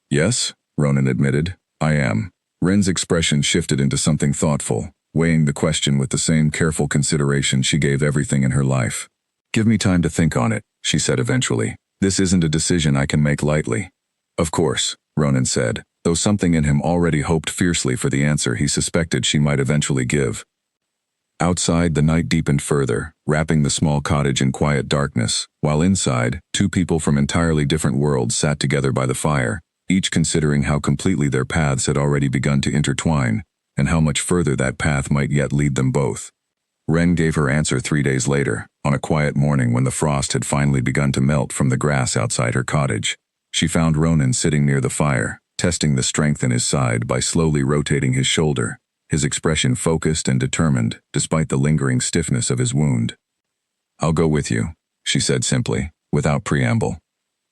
"Yes," Ronan admitted, "I am." Ren's expression shifted into something thoughtful, weighing the question with the same careful consideration she gave everything in her life. "Give me time to think on it," she said eventually. "This isn't a decision I can make lightly." "Of course," Ronan said, though something in him already hoped fiercely for the answer he suspected she might eventually give. Outside, the night deepened further, wrapping the small cottage in quiet darkness, while inside, two people from entirely different worlds sat together by the fire, each considering how completely their paths had already begun to intertwine, and how much further that path might yet lead them both. Ren gave her answer 3 days later, on a quiet morning when the frost had finally begun to melt from the grass outside her cottage. She found Ronan sitting near the fire, testing the strength in his side by slowly rotating his shoulder, his expression focused and determined despite the lingering stiffness of his wound. "I'll go with you," she said simply, without preamble.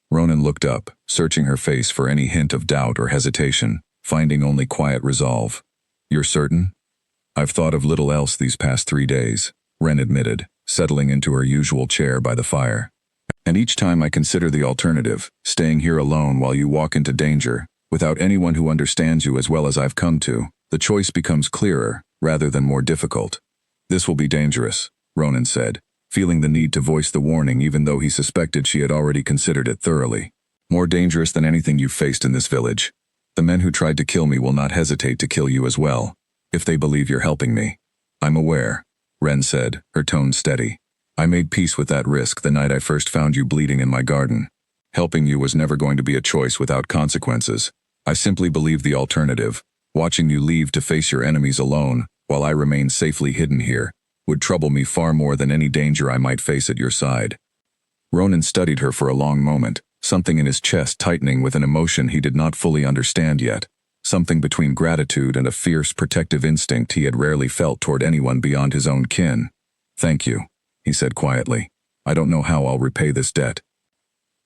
Ronan looked up, searching her face for any hint of doubt or hesitation, finding only quiet resolve. "You're certain?" "I've thought of little else these past 3 days," Ren admitted, settling into her usual chair by the fire. "And each time I consider the alternative, staying here alone while you walk into danger, without anyone who understands you as well as I've come to, the choice becomes clearer, rather than more difficult." "This will be dangerous," Ronan said, feeling the need to voice the warning even though he suspected she had already considered it thoroughly. "More dangerous than anything you've faced in this village. The men who tried to kill me will not hesitate to kill you as well, if they believe you're helping me." "I'm aware," Ren said, her tone steady. "I made peace with that risk the night I first found you bleeding in my garden. Helping you was never going to be a choice without consequences. I simply believed the alternative, watching you leave to face your enemies alone, while I remain safely hidden here, would trouble me far more than any danger I might face at your side." Ronan studied her for a long moment, something in his chest tightening with an emotion he did not fully understand yet, something between gratitude and a fierce protective instinct he had rarely felt toward anyone beyond his own kin. "Thank you," he said quietly. "I don't know how I'll repay this debt."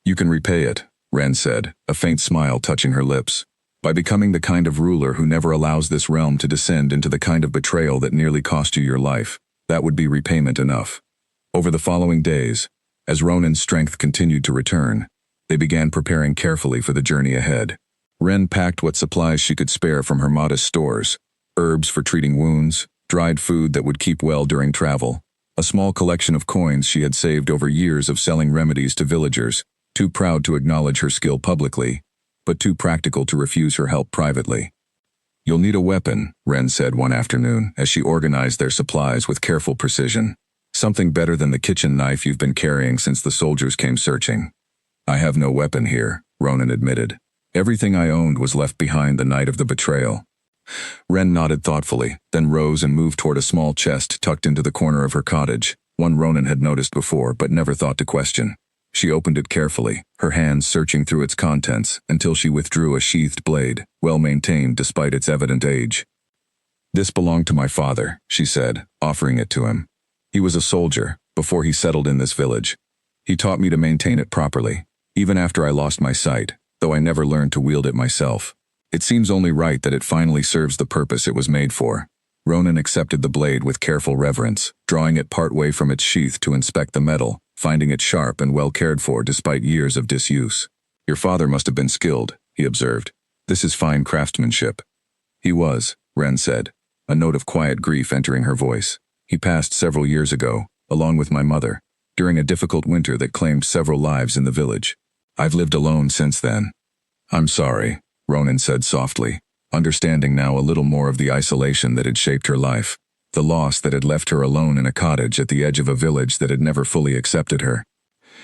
"You can repay it," Ren said, a faint smile touching her lips, "by becoming the kind of ruler who never allows this realm to descend into the kind of betrayal that nearly cost you your life. That would be repayment enough." Over the following days, as Ronan's strength continued to return, they began preparing carefully for the journey ahead. Ren packed what supplies she could spare from her modest stores: herbs for treating wounds, dried food that would keep well during travel, a small collection of coins she had saved over years of selling remedies to villagers, too proud to acknowledge her skill publicly, but too practical to refuse her help privately. "You'll need a weapon," Ren said one afternoon as she organized their supplies with careful precision. "Something better than the kitchen knife you've been carrying since the soldiers came searching." "I have no weapon here," Ronan admitted. "Everything I owned was left behind the night of the betrayal." Wren nodded thoughtfully, then rose and moved toward a small chest tucked into the corner of her cottage, one Ronan had noticed before but never thought to question. She opened it carefully, her hands searching through its contents until she withdrew a sheathed blade, well maintained despite its evident age. "This belonged to my father," she said, offering it to him. "He was a soldier before he settled in this village. He taught me to maintain it properly, even after I lost my sight, though I never learned to wield it myself. It seems only right that it finally serves the purpose it was made for." Ronan accepted the blade with careful reverence, drawing it partway from its sheath to inspect the metal, finding it sharp and well cared for despite years of disuse. "Your father must have been skilled," he observed. "This is fine craftsmanship." "He was," Wren said, a note of quiet grief entering her voice. "He passed several years ago, along with my mother, during a difficult winter that claimed several lives in the village. I've lived alone since then." "I'm sorry," Ronan said softly, understanding now a little more of the isolation that had shaped her life, the loss that had left her alone in a cottage at the edge of a village that had never fully accepted her.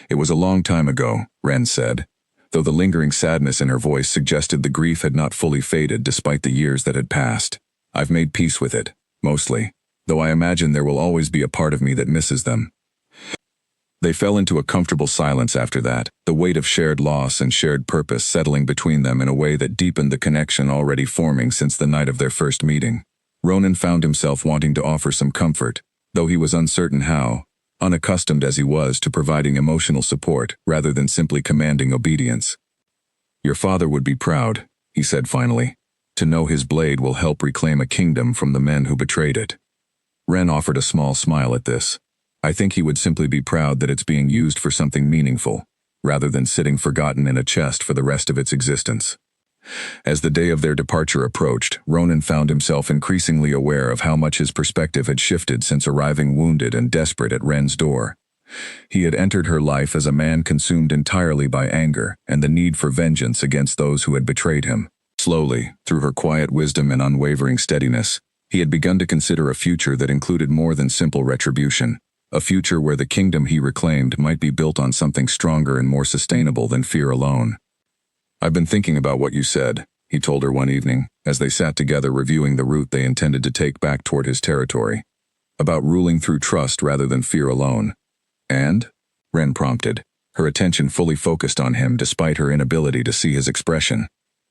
"It was a long time ago," Wren said, though the lingering sadness in her voice suggested the grief had not fully faded despite the years that had passed. "I've made peace with it, mostly, though I imagine there will always be a part of me that misses them." They fell into a comfortable silence after that, the weight of shared loss and shared purpose settling between them in a way that deepened the connection already forming since the night of their first meeting. Ronan found himself wanting to offer some comfort, though he was uncertain how, unaccustomed as he was to providing emotional support rather than simply commanding obedience. "Your father would be proud," he said finally, "to know his blade will help reclaim a kingdom from the men who betrayed it." Wren offered a small smile at this. "I think he would simply be proud that it's being used for something meaningful, rather than sitting forgotten in a chest for the rest of its existence." As the day of their departure approached, Ronan found himself increasingly aware of how much his perspective had shifted since arriving wounded and desperate at Wren's door. He had entered her life as a man consumed entirely by anger and the need for vengeance against those who had betrayed him. Slowly, through her quiet wisdom and unwavering steadiness, he had begun to consider a future that included more than simple retribution. A future where the kingdom he reclaimed might be built on something stronger and more sustainable than fear alone. "I've been thinking about what you said," he told her one evening, as they sat together reviewing the route they intended to take back toward his territory. "About ruling through trust rather than fear alone." "And?" Wren prompted, her attention fully focused on him despite her inability to see his expression.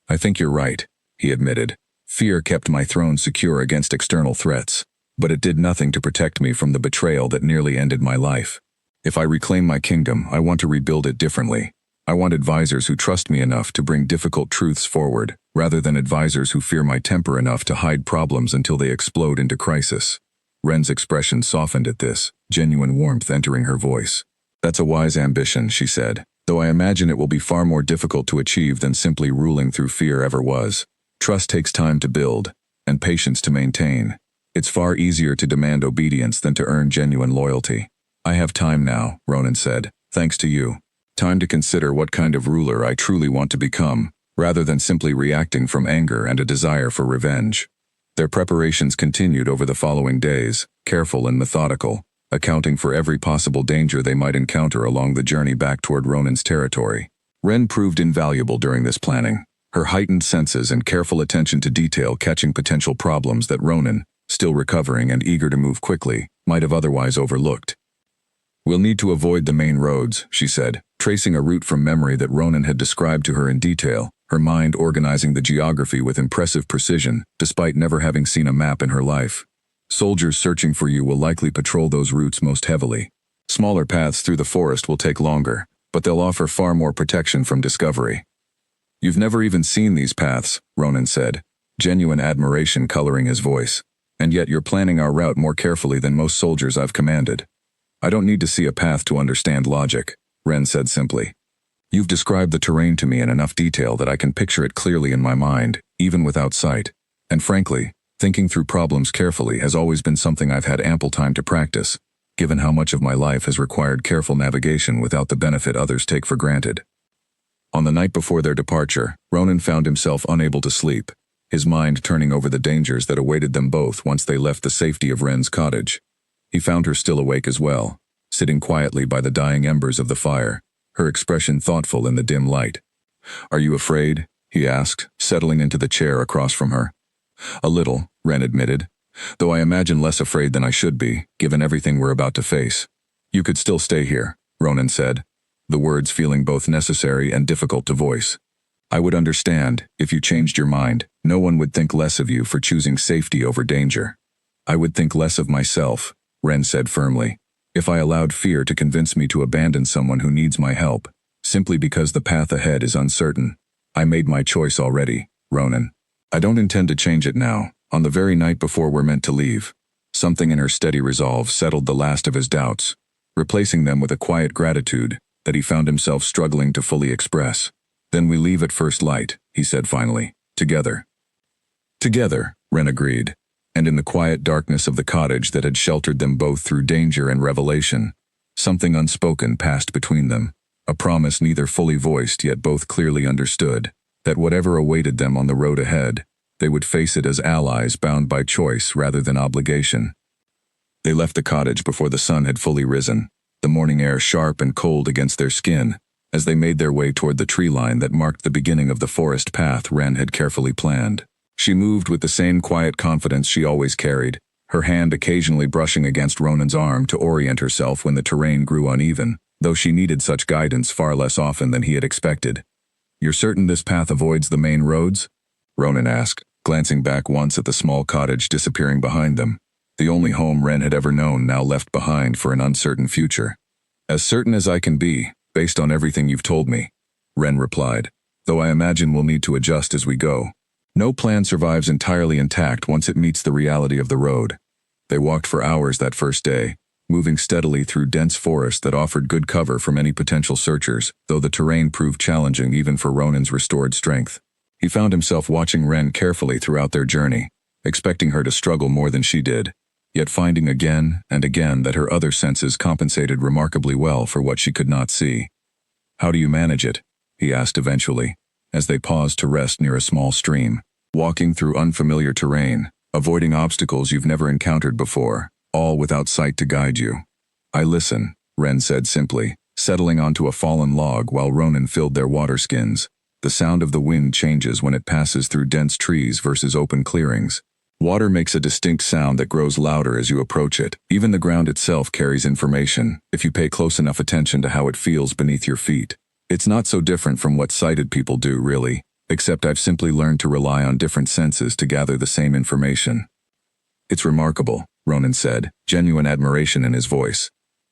"I think you're right," he admitted. "Fear kept my throne secure against external threats, but it did nothing to protect me from the betrayal that nearly ended my life. If I reclaim my kingdom, I want to rebuild it differently. I want advisors who trust me enough to bring difficult truths forward, rather than advisors who fear my temper enough to hide problems until they explode into crisis." Wren's expression softened at this, genuine warmth entering her voice. "That's a wise ambition," she said, "though I imagine it will be far more difficult to achieve than simply ruling through fear ever was. Trust takes time to build, and patience to maintain. It's far easier to demand obedience than to earn genuine loyalty." "I have time now," Ronan said, "thanks to you. Time to consider what kind of ruler I truly want to become, rather than simply reacting from anger and a desire for revenge." Their preparations continued over the following days, careful and methodical, accounting for every possible danger they might encounter along the journey back toward Ronan's territory. Wren proved invaluable during this planning, her heightened senses and careful attention to detail catching potential problems that Ronan, still recovering and eager to move quickly, might have otherwise overlooked. "We'll need to avoid the main roads," she said, tracing a route from memory that Ronan had described to her in detail, her mind organizing the geography with impressive precision, despite never having seen a map in her life. "Soldiers searching for you will likely patrol those routes most heavily. Smaller paths through the forest will take longer, but they'll offer far more protection from discovery." "You've never even seen these paths," Ronan said, genuine admiration coloring his voice. "And yet you're planning our route more carefully than most soldiers I've commanded." "I don't need to see a path to understand logic," Wren said simply. "You've described the terrain to me in enough detail that I can picture it clearly in my mind, even without sight. And frankly, thinking through problems carefully has always been something I've had ample time to practice, given how much of my life has required careful navigation without the benefit others take for granted." On the night before their departure, Ronan found himself unable to sleep, his mind turning over the dangers that awaited them both once they left the safety of Wren's cottage. He found her still awake as well, sitting quietly by the dying embers of the fire, her expression thoughtful in the dim light. "Are you afraid?" he asked, settling into the chair across from her. A little, Ren admitted, though I imagine less afraid than I should be, given everything we're about to face. You could still stay here, Ronan said, the words feeling both necessary and difficult to voice. I would understand, if you changed your mind, no one would think less of you for choosing safety over danger. I would think less of myself, Ren said firmly, if I allowed fear to convince me to abandon someone who needs my help, simply because the path ahead is uncertain. I made my choice already, Ronan. I don't intend to change it now, on the very night before we're meant to leave. Something in her steady resolve settled the last of his doubts, replacing them with a quiet gratitude that he found himself struggling to fully express. Then we leave at first light, he said finally, together. Together, Ren agreed, and in the quiet darkness of the cottage that had sheltered them both through danger and revelation, something unspoken passed between them, a promise neither fully voiced yet both clearly understood, that whatever awaited them on the road ahead, they would face it as allies bound by choice rather than obligation. They left the cottage before the sun had fully risen, the morning air sharp and cold against their skin, as they made their way toward the tree line that marked the beginning of the forest path Ren had carefully planned. She moved with the same quiet confidence she always carried, her hand occasionally brushing against Ronan's arm to orient herself when the terrain grew uneven, though she needed such guidance far less often than he had expected. You're certain this path avoids the main roads? Ronan asked, glancing back once at the small cottage disappearing behind them, the only home Ren had ever known now left behind for an uncertain future. As certain as I can be, based on everything you've told me, Ren replied, though I imagine we'll need to adjust as we go. No plan survives entirely intact once it meets the reality of the road. They walked for hours that first day, moving steadily through dense forest that offered good cover from any potential searchers, though the terrain proved challenging even for Ronan's restored strength. He found himself watching Ren carefully throughout their journey, expecting her to struggle more than she did, yet finding again and again that her other senses compensated remarkably well for what she could not see. How do you manage it? He asked eventually, as they paused to rest near a small stream, walking through unfamiliar terrain, avoiding obstacles you've never encountered before, all without sight to guide you. I listen, Ren said simply, settling onto a fallen log while Ronan filled their water skins. The sound of the wind changes when it passes through dense trees versus open clearings. Water makes a distinct sound that grows louder as you approach it. Even the ground itself carries information, if you pay close enough attention to how it feels beneath your feet. It's not so different from what sighted people do, really, except I've simply learned to rely on different senses to gather the same information. It's remarkable, Ronan said, genuine admiration in his voice.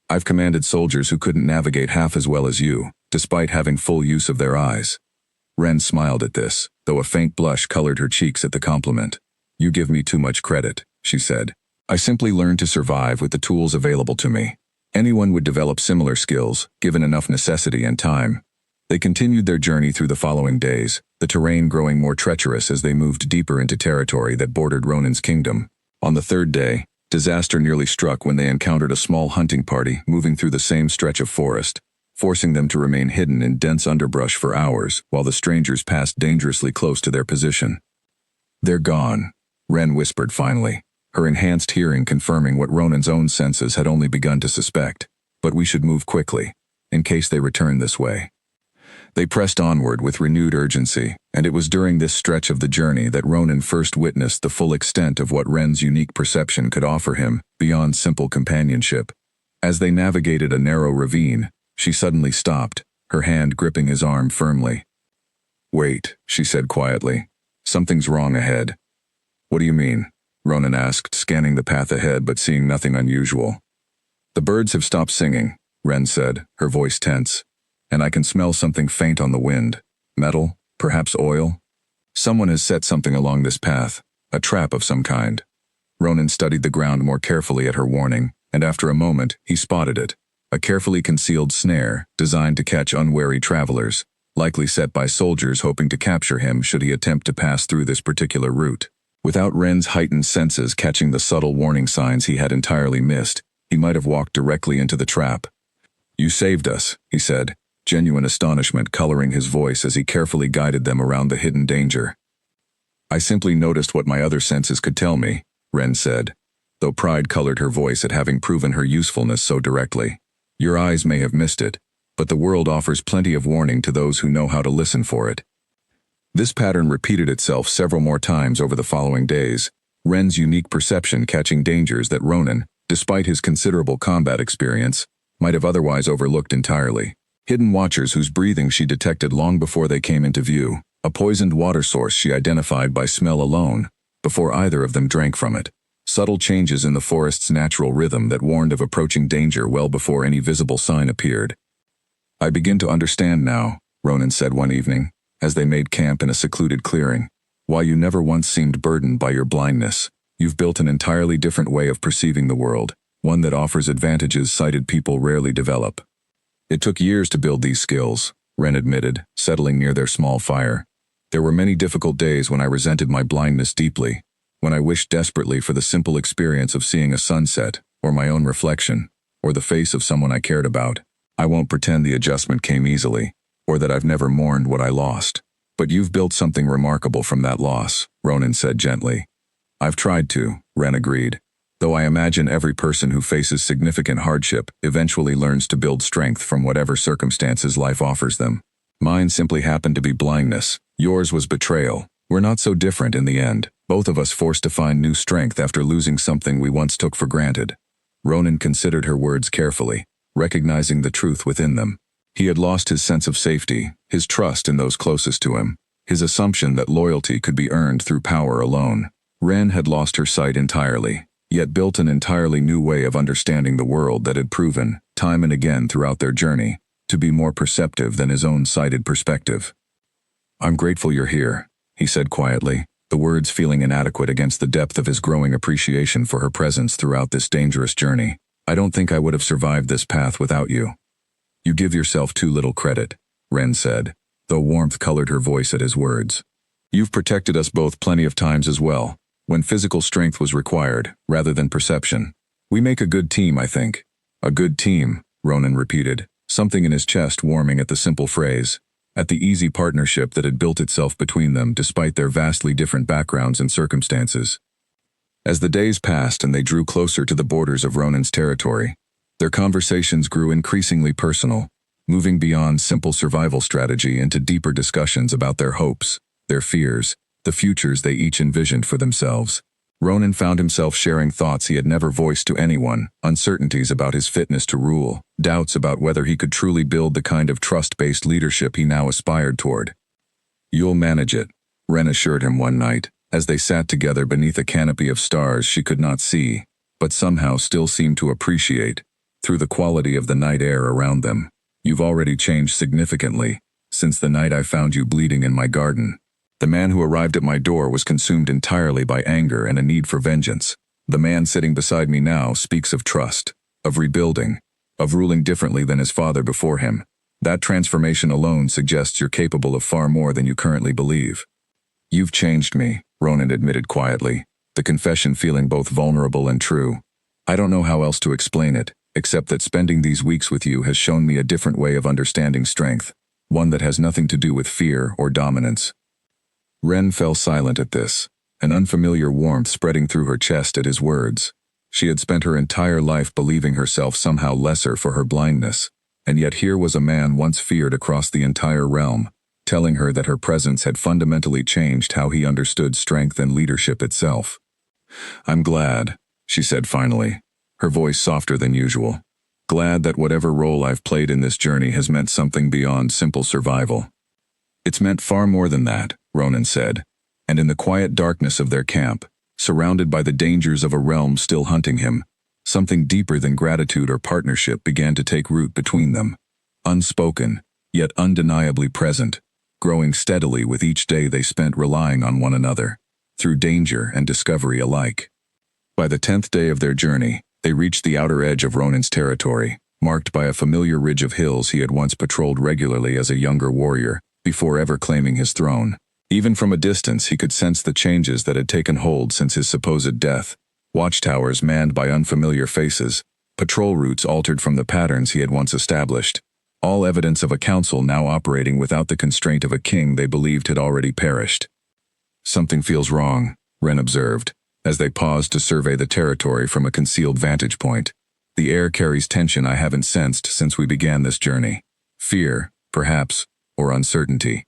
I've commanded soldiers who couldn't navigate half as well as you, despite having full use of their eyes. Ren smiled at this, though a faint blush colored her cheeks at the compliment. You give me too much credit, she said. I simply learned to survive with the tools available to me. Anyone would develop similar skills, given enough necessity and time. They continued their journey through the following days, the terrain growing more treacherous as they moved deeper into territory that bordered Ronan's kingdom. On the third day, disaster nearly struck when they encountered a small hunting party moving through the same stretch of forest, forcing them to remain hidden in dense underbrush for hours while the strangers passed dangerously close to their position. They're gone, Ren whispered finally, her enhanced hearing confirming what Ronan's own senses had only begun to suspect. But we should move quickly, in case they return this way. They pressed onward with renewed urgency, and it was during this stretch of the journey that Ronan first witnessed the full extent of what Ren's unique perception could offer him, beyond simple companionship. As they navigated a narrow ravine, she suddenly stopped, her hand gripping his arm firmly. Wait, she said quietly. Something's wrong ahead. What do you mean? Ronan asked, scanning the path ahead but seeing nothing unusual. The birds have stopped singing, Ren said, her voice tense. And I can smell something faint on the wind. Metal, perhaps oil. Someone has set something along this path, a trap of some kind. Ronan studied the ground more carefully at her warning, and after a moment, he spotted it. A carefully concealed snare, designed to catch unwary travelers, likely set by soldiers hoping to capture him should he attempt to pass through this particular route. Without Ren's heightened senses catching the subtle warning signs he had entirely missed, he might have walked directly into the trap. You saved us, he said, genuine astonishment coloring his voice as he carefully guided them around the hidden danger. I simply noticed what my other senses could tell me, Ren said, though pride colored her voice at having proven her usefulness so directly. Your eyes may have missed it, but the world offers plenty of warning to those who know how to listen for it. This pattern repeated itself several more times over the following days, Ren's unique perception catching dangers that Ronan, despite his considerable combat experience, might have otherwise overlooked entirely. Hidden watchers whose breathing she detected long before they came into view, a poisoned water source she identified by smell alone, before either of them drank from it. Subtle changes in the forest's natural rhythm that warned of approaching danger well before any visible sign appeared. "I begin to understand now," Ronan said one evening, as they made camp in a secluded clearing, "why you never once seemed burdened by your blindness. You've built an entirely different way of perceiving the world, one that offers advantages sighted people rarely develop." "It took years to build these skills," Ren admitted, settling near their small fire. "There were many difficult days when I resented my blindness deeply, when I wished desperately for the simple experience of seeing a sunset, or my own reflection, or the face of someone I cared about. I won't pretend the adjustment came easily, or that I've never mourned what I lost. But you've built something remarkable from that loss," Ronan said gently. "I've tried to," Ren agreed, "though I imagine every person who faces significant hardship eventually learns to build strength from whatever circumstances life offers them. Mine simply happened to be blindness. Yours was betrayal. We're not so different in the end, both of us forced to find new strength after losing something we once took for granted." Ronan considered her words carefully, recognizing the truth within them. He had lost his sense of safety, his trust in those closest to him, his assumption that loyalty could be earned through power alone. Ren had lost her sight entirely, yet built an entirely new way of understanding the world that had proven, time and again throughout their journey, to be more perceptive than his own sighted perspective. "I'm grateful you're here," he said quietly, the words feeling inadequate against the depth of his growing appreciation for her presence throughout this dangerous journey. "I don't think I would have survived this path without you." "You give yourself too little credit," Ren said, though warmth colored her voice at his words. "You've protected us both plenty of times as well, when physical strength was required, rather than perception. We make a good team, I think." "A good team," Ronan repeated, something in his chest warming at the simple phrase, at the easy partnership that had built itself between them despite their vastly different backgrounds and circumstances. As the days passed and they drew closer to the borders of Ronan's territory, their conversations grew increasingly personal, moving beyond simple survival strategy into deeper discussions about their hopes, their fears, the futures they each envisioned for themselves. Ronan found himself sharing thoughts he had never voiced to anyone, uncertainties about his fitness to rule, doubts about whether he could truly build the kind of trust-based leadership he now aspired toward. "You'll manage it," Ren assured him one night, as they sat together beneath a canopy of stars she could not see, but somehow still seemed to appreciate, through the quality of the night air around them. "You've already changed significantly, since the night I found you bleeding in my garden." The man who arrived at my door was consumed entirely by anger and a need for vengeance. The man sitting beside me now speaks of trust, of rebuilding, of ruling differently than his father before him. That transformation alone suggests you're capable of far more than you currently believe. "You've changed me," Ronan admitted quietly, the confession feeling both vulnerable and true. "I don't know how else to explain it, except that spending these weeks with you has shown me a different way of understanding strength, one that has nothing to do with fear or dominance." Ren fell silent at this, an unfamiliar warmth spreading through her chest at his words. She had spent her entire life believing herself somehow lesser for her blindness, and yet here was a man once feared across the entire realm, telling her that her presence had fundamentally changed how he understood strength and leadership itself. "I'm glad," she said finally, her voice softer than usual. "Glad that whatever role I've played in this journey has meant something beyond simple survival." "It's meant far more than that," Ronan said, and in the quiet darkness of their camp, surrounded by the dangers of a realm still hunting him, something deeper than gratitude or partnership began to take root between them. Unspoken, yet undeniably present, growing steadily with each day they spent relying on one another, through danger and discovery alike. By the 10th day of their journey, they reached the outer edge of Ronan's territory, marked by a familiar ridge of hills he had once patrolled regularly as a younger warrior, before ever claiming his throne. Even from a distance he could sense the changes that had taken hold since his supposed death. Watchtowers manned by unfamiliar faces, patrol routes altered from the patterns he had once established. All evidence of a council now operating without the constraint of a king they believed had already perished. "Something feels wrong," Ren observed, as they paused to survey the territory from a concealed vantage point. "The air carries tension I haven't sensed since we began this journey. Fear, perhaps, or uncertainty."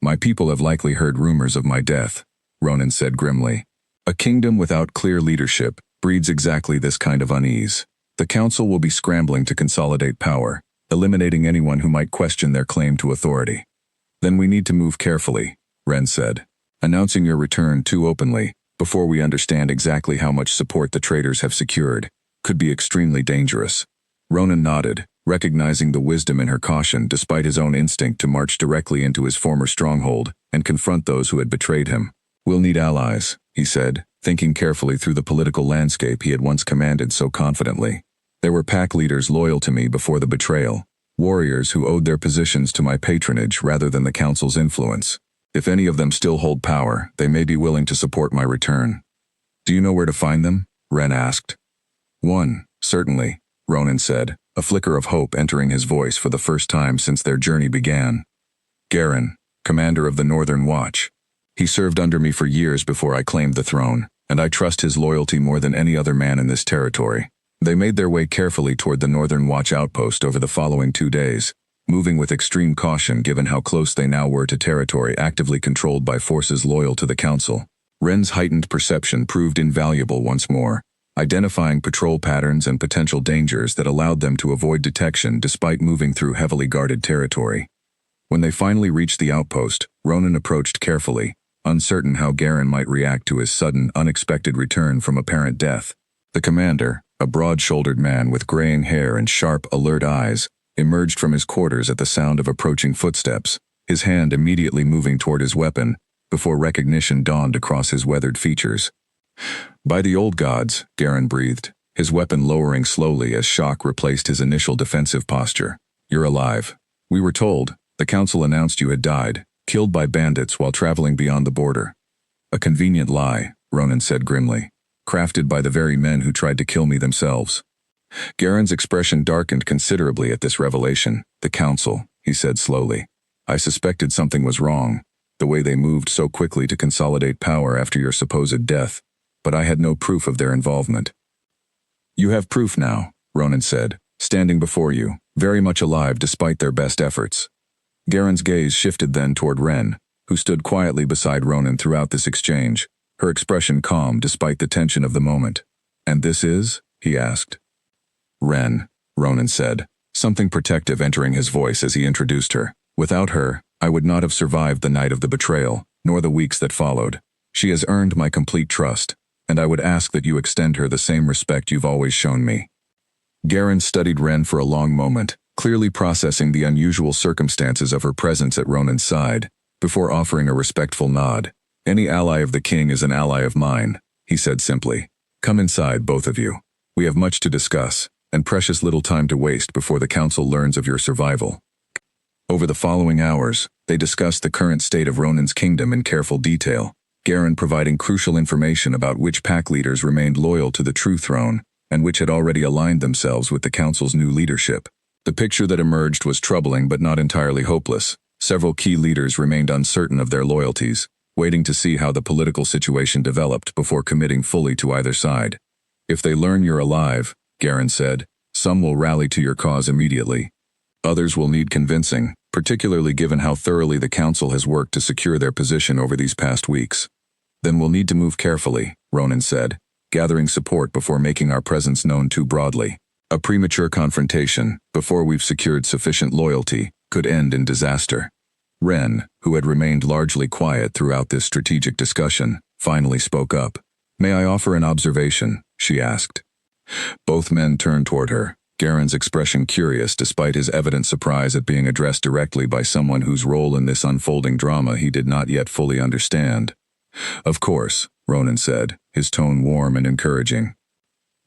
My people have likely heard rumors of my death, Ronan said grimly. A kingdom without clear leadership breeds exactly this kind of unease. The council will be scrambling to consolidate power, eliminating anyone who might question their claim to authority. Then we need to move carefully, Ren said. Announcing your return too openly, before we understand exactly how much support the traitors have secured, could be extremely dangerous. Ronan nodded, recognizing the wisdom in her caution despite his own instinct to march directly into his former stronghold and confront those who had betrayed him. We'll need allies, he said, thinking carefully through the political landscape he had once commanded so confidently. There were pack leaders loyal to me before the betrayal, warriors who owed their positions to my patronage rather than the council's influence. If any of them still hold power, they may be willing to support my return. Do you know where to find them? Ren asked. One, certainly, Ronan said, a flicker of hope entering his voice for the first time since their journey began. Garen, commander of the Northern Watch. He served under me for years before I claimed the throne, and I trust his loyalty more than any other man in this territory. They made their way carefully toward the Northern Watch outpost over the following 2 days, moving with extreme caution given how close they now were to territory actively controlled by forces loyal to the council. Ren's heightened perception proved invaluable once more, identifying patrol patterns and potential dangers that allowed them to avoid detection despite moving through heavily guarded territory. When they finally reached the outpost, Ronan approached carefully, uncertain how Garen might react to his sudden, unexpected return from apparent death. The commander, a broad-shouldered man with graying hair and sharp, alert eyes, emerged from his quarters at the sound of approaching footsteps, his hand immediately moving toward his weapon, before recognition dawned across his weathered features. By the old gods, Garen breathed, his weapon lowering slowly as shock replaced his initial defensive posture. You're alive. We were told, the council announced you had died, killed by bandits while traveling beyond the border. A convenient lie, Ronan said grimly, crafted by the very men who tried to kill me themselves. Garen's expression darkened considerably at this revelation. The council, he said slowly. I suspected something was wrong, the way they moved so quickly to consolidate power after your supposed death, but I had no proof of their involvement. You have proof now, Ronan said, standing before you, very much alive despite their best efforts. Garen's gaze shifted then toward Ren, who stood quietly beside Ronan throughout this exchange, her expression calm despite the tension of the moment. And this is? He asked. Ren, Ronan said, something protective entering his voice as he introduced her. Without her, I would not have survived the night of the betrayal, nor the weeks that followed. She has earned my complete trust, and I would ask that you extend her the same respect you've always shown me. Garen studied Ren for a long moment, clearly processing the unusual circumstances of her presence at Ronan's side, before offering a respectful nod. Any ally of the king is an ally of mine, he said simply. Come inside, both of you. We have much to discuss, and precious little time to waste before the council learns of your survival. Over the following hours, they discussed the current state of Ronan's kingdom in careful detail, Garen providing crucial information about which pack leaders remained loyal to the true throne, and which had already aligned themselves with the council's new leadership. The picture that emerged was troubling but not entirely hopeless. Several key leaders remained uncertain of their loyalties, waiting to see how the political situation developed before committing fully to either side. If they learn you're alive, Garen said, some will rally to your cause immediately. Others will need convincing, particularly given how thoroughly the council has worked to secure their position over these past weeks. Then we'll need to move carefully, Ronan said, gathering support before making our presence known too broadly. A premature confrontation, before we've secured sufficient loyalty, could end in disaster. Ren, who had remained largely quiet throughout this strategic discussion, finally spoke up. May I offer an observation? She asked. Both men turned toward her, Garen's expression curious despite his evident surprise at being addressed directly by someone whose role in this unfolding drama he did not yet fully understand. Of course, Ronan said, his tone warm and encouraging.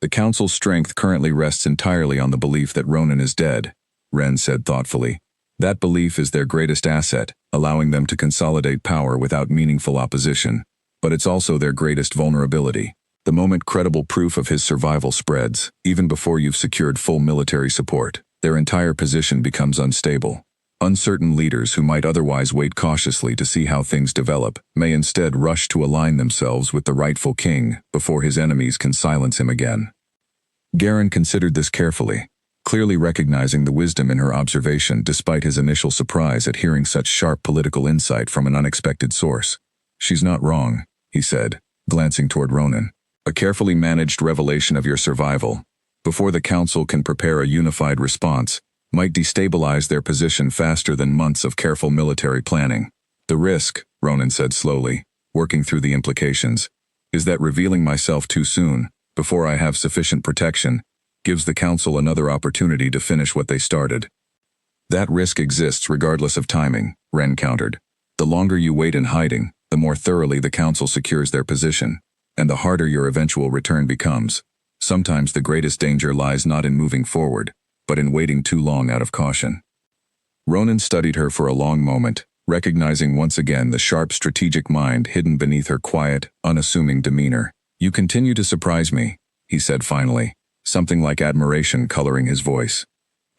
The council's strength currently rests entirely on the belief that Ronan is dead, Ren said thoughtfully. That belief is their greatest asset, allowing them to consolidate power without meaningful opposition. But it's also their greatest vulnerability. The moment credible proof of his survival spreads, even before you've secured full military support, their entire position becomes unstable. Uncertain leaders who might otherwise wait cautiously to see how things develop may instead rush to align themselves with the rightful king before his enemies can silence him again. Garen considered this carefully. clearly recognizing the wisdom in her observation despite his initial surprise at hearing such sharp political insight from an unexpected source. "She's not wrong," he said, glancing toward Ronan. "A carefully managed revelation of your survival, before the council can prepare a unified response, might destabilize their position faster than months of careful military planning. The risk," Ronan said slowly, working through the implications, "is that revealing myself too soon, before I have sufficient protection, gives the council another opportunity to finish what they started." "That risk exists regardless of timing," Ren countered. "The longer you wait in hiding, the more thoroughly the council secures their position, and the harder your eventual return becomes. Sometimes the greatest danger lies not in moving forward, but in waiting too long out of caution." Ronan studied her for a long moment, recognizing once again the sharp strategic mind hidden beneath her quiet, unassuming demeanor. "You continue to surprise me," he said finally, something like admiration coloring his voice.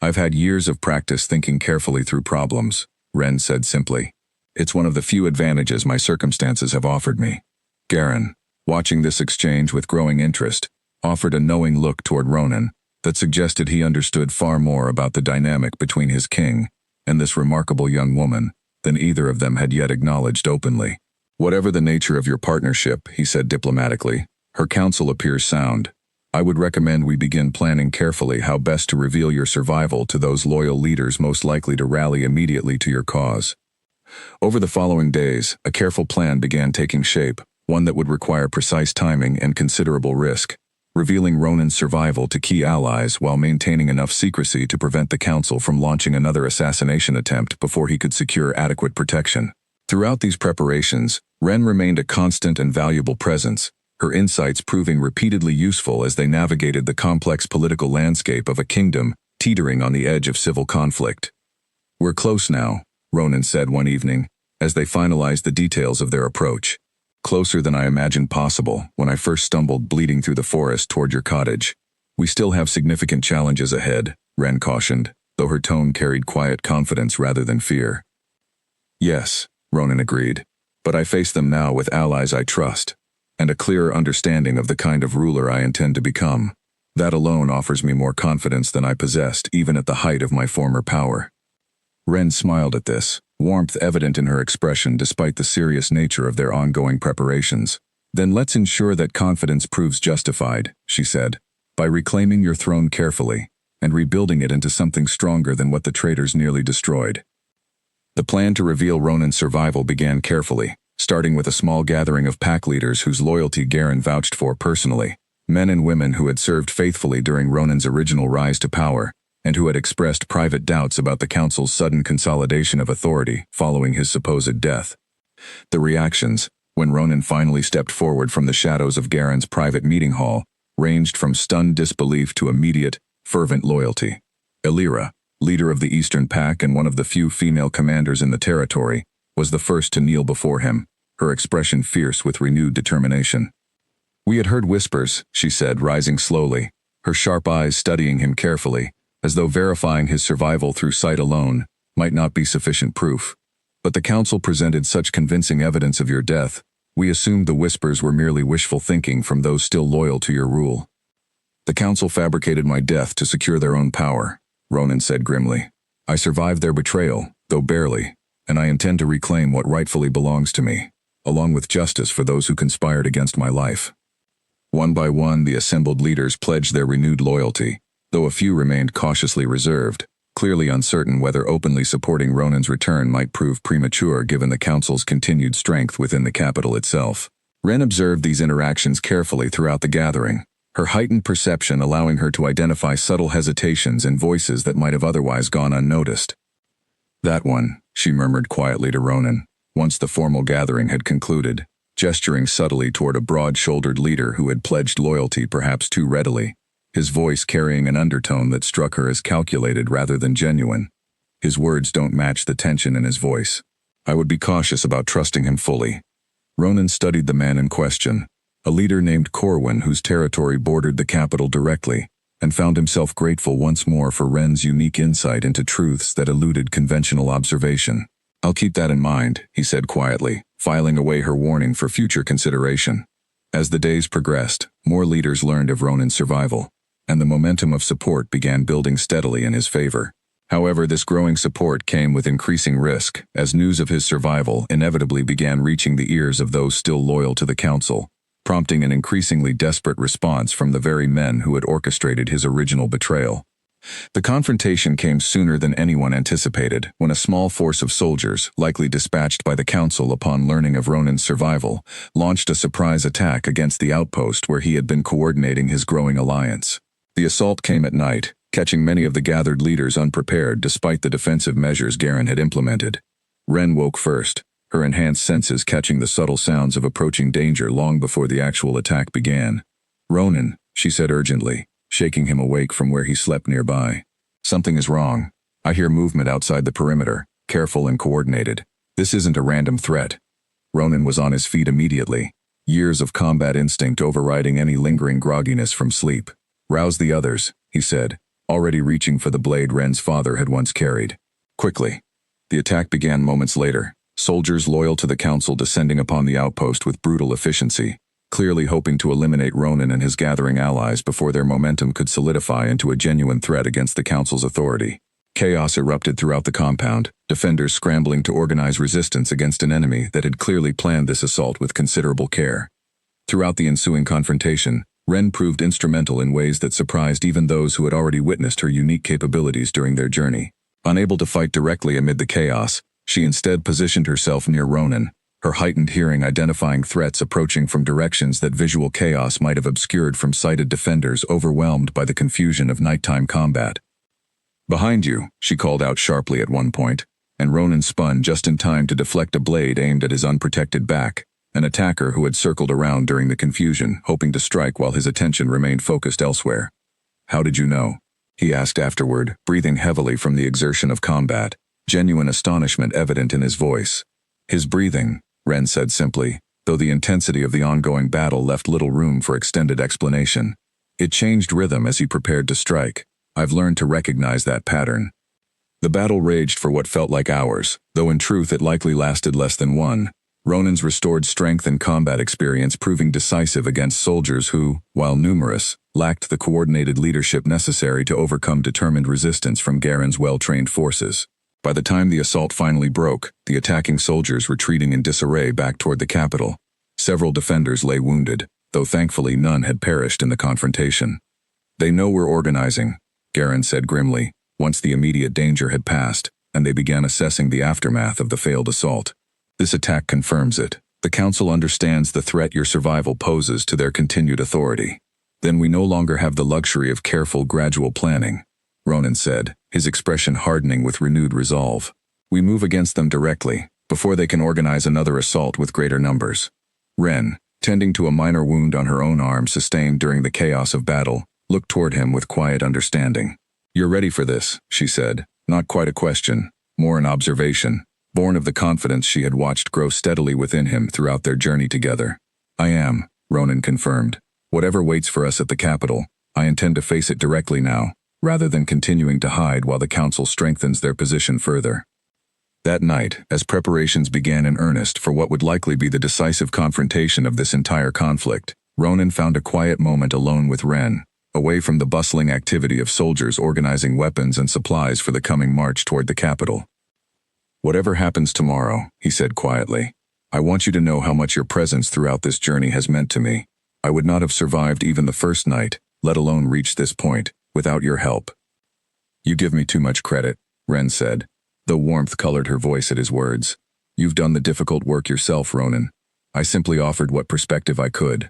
"I've had years of practice thinking carefully through problems," Ren said simply. "It's one of the few advantages my circumstances have offered me." Garen, watching this exchange with growing interest, offered a knowing look toward Ronan that suggested he understood far more about the dynamic between his king and this remarkable young woman than either of them had yet acknowledged openly. "Whatever the nature of your partnership," he said diplomatically, "her counsel appears sound. I would recommend we begin planning carefully how best to reveal your survival to those loyal leaders most likely to rally immediately to your cause." Over the following days, a careful plan began taking shape, one that would require precise timing and considerable risk, revealing Ronan's survival to key allies while maintaining enough secrecy to prevent the council from launching another assassination attempt before he could secure adequate protection. Throughout these preparations, Ren remained a constant and valuable presence, her insights proving repeatedly useful as they navigated the complex political landscape of a kingdom teetering on the edge of civil conflict. "We're close now," Ronan said one evening, as they finalized the details of their approach. "Closer than I imagined possible when I first stumbled bleeding through the forest toward your cottage. We still have significant challenges ahead," Ren cautioned, though her tone carried quiet confidence rather than fear. "Yes," Ronan agreed, "but I face them now with allies I trust, and a clearer understanding of the kind of ruler I intend to become. That alone offers me more confidence than I possessed even at the height of my former power." Ren smiled at this, warmth evident in her expression despite the serious nature of their ongoing preparations. "Then let's ensure that confidence proves justified," she said, "by reclaiming your throne carefully, and rebuilding it into something stronger than what the traitors nearly destroyed." The plan to reveal Ronan's survival began carefully, starting with a small gathering of pack leaders whose loyalty Garen vouched for personally, men and women who had served faithfully during Ronan's original rise to power, and who had expressed private doubts about the council's sudden consolidation of authority following his supposed death. The reactions, when Ronan finally stepped forward from the shadows of Garen's private meeting hall, ranged from stunned disbelief to immediate, fervent loyalty. Elira, leader of the Eastern Pack and one of the few female commanders in the territory, was the first to kneel before him, her expression fierce with renewed determination. "We had heard whispers," she said, rising slowly, her sharp eyes studying him carefully, as though verifying his survival through sight alone might not be sufficient proof. "But the council presented such convincing evidence of your death, we assumed the whispers were merely wishful thinking from those still loyal to your rule." "The council fabricated my death to secure their own power," Ronan said grimly. "I survived their betrayal, though barely, and I intend to reclaim what rightfully belongs to me, along with justice for those who conspired against my life." One by one, the assembled leaders pledged their renewed loyalty, though a few remained cautiously reserved, clearly uncertain whether openly supporting Ronan's return might prove premature given the council's continued strength within the capital itself. Ren observed these interactions carefully throughout the gathering, her heightened perception allowing her to identify subtle hesitations and voices that might have otherwise gone unnoticed. "That one," she murmured quietly to Ronan, once the formal gathering had concluded, gesturing subtly toward a broad-shouldered leader who had pledged loyalty perhaps too readily, his voice carrying an undertone that struck her as calculated rather than genuine. His words don't match the tension in his voice. "I would be cautious about trusting him fully." Ronan studied the man in question, a leader named Corwin whose territory bordered the capital directly, and found himself grateful once more for Ren's unique insight into truths that eluded conventional observation. "I'll keep that in mind," he said quietly, filing away her warning for future consideration. As the days progressed, more leaders learned of Ronan's survival. and the momentum of support began building steadily in his favor. However, this growing support came with increasing risk, as news of his survival inevitably began reaching the ears of those still loyal to the council, prompting an increasingly desperate response from the very men who had orchestrated his original betrayal. The confrontation came sooner than anyone anticipated, when a small force of soldiers, likely dispatched by the council upon learning of Ronan's survival, launched a surprise attack against the outpost where he had been coordinating his growing alliance. The assault came at night, catching many of the gathered leaders unprepared despite the defensive measures Garen had implemented. Ren woke first, her enhanced senses catching the subtle sounds of approaching danger long before the actual attack began. "Ronan," she said urgently, shaking him awake from where he slept nearby. "Something is wrong. I hear movement outside the perimeter, careful and coordinated. This isn't a random threat." Ronan was on his feet immediately, years of combat instinct overriding any lingering grogginess from sleep. "Rouse the others," he said, already reaching for the blade Ren's father had once carried. Quickly. The attack began moments later, soldiers loyal to the council descending upon the outpost with brutal efficiency, clearly hoping to eliminate Ronan and his gathering allies before their momentum could solidify into a genuine threat against the council's authority. Chaos erupted throughout the compound, defenders scrambling to organize resistance against an enemy that had clearly planned this assault with considerable care. Throughout the ensuing confrontation, Ren proved instrumental in ways that surprised even those who had already witnessed her unique capabilities during their journey. Unable to fight directly amid the chaos, she instead positioned herself near Ronan, her heightened hearing identifying threats approaching from directions that visual chaos might have obscured from sighted defenders overwhelmed by the confusion of nighttime combat. "Behind you," she called out sharply at one point, and Ronan spun just in time to deflect a blade aimed at his unprotected back, an attacker who had circled around during the confusion, hoping to strike while his attention remained focused elsewhere. "How did you know?" he asked afterward, breathing heavily from the exertion of combat, genuine astonishment evident in his voice. "His breathing," Ren said simply, though the intensity of the ongoing battle left little room for extended explanation. "It changed rhythm as he prepared to strike. I've learned to recognize that pattern." The battle raged for what felt like hours, though in truth it likely lasted less than one. Ronan's restored strength and combat experience proving decisive against soldiers who, while numerous, lacked the coordinated leadership necessary to overcome determined resistance from Garen's well-trained forces. By the time the assault finally broke, the attacking soldiers retreating in disarray back toward the capital. Several defenders lay wounded, though thankfully none had perished in the confrontation. "They know we're organizing," Garen said grimly, once the immediate danger had passed, and they began assessing the aftermath of the failed assault. "This attack confirms it. The Council understands the threat your survival poses to their continued authority. Then we no longer have the luxury of careful, gradual planning," Ronan said, his expression hardening with renewed resolve. "We move against them directly, before they can organize another assault with greater numbers." Ren, tending to a minor wound on her own arm sustained during the chaos of battle, looked toward him with quiet understanding. "You're ready for this," she said, not quite a question, more an observation, born of the confidence she had watched grow steadily within him throughout their journey together. "I am," Ronan confirmed. "Whatever waits for us at the capital, I intend to face it directly now, rather than continuing to hide while the council strengthens their position further." That night, as preparations began in earnest for what would likely be the decisive confrontation of this entire conflict, Ronan found a quiet moment alone with Ren, away from the bustling activity of soldiers organizing weapons and supplies for the coming march toward the capital. "Whatever happens tomorrow," he said quietly, "I want you to know how much your presence throughout this journey has meant to me. I would not have survived even the first night, let alone reached this point, without your help." "You give me too much credit," Ren said, though warmth colored her voice at his words. "You've done the difficult work yourself, Ronan. I simply offered what perspective I could."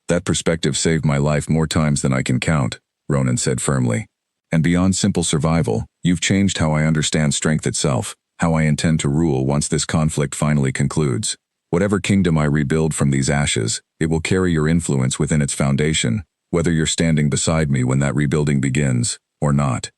"That perspective saved my life more times than I can count," Ronan said firmly. "And beyond simple survival, you've changed how I understand strength itself, how I intend to rule once this conflict finally concludes. Whatever kingdom I rebuild from these ashes, it will carry your influence within its foundation, whether you're standing beside me when that rebuilding begins, or not."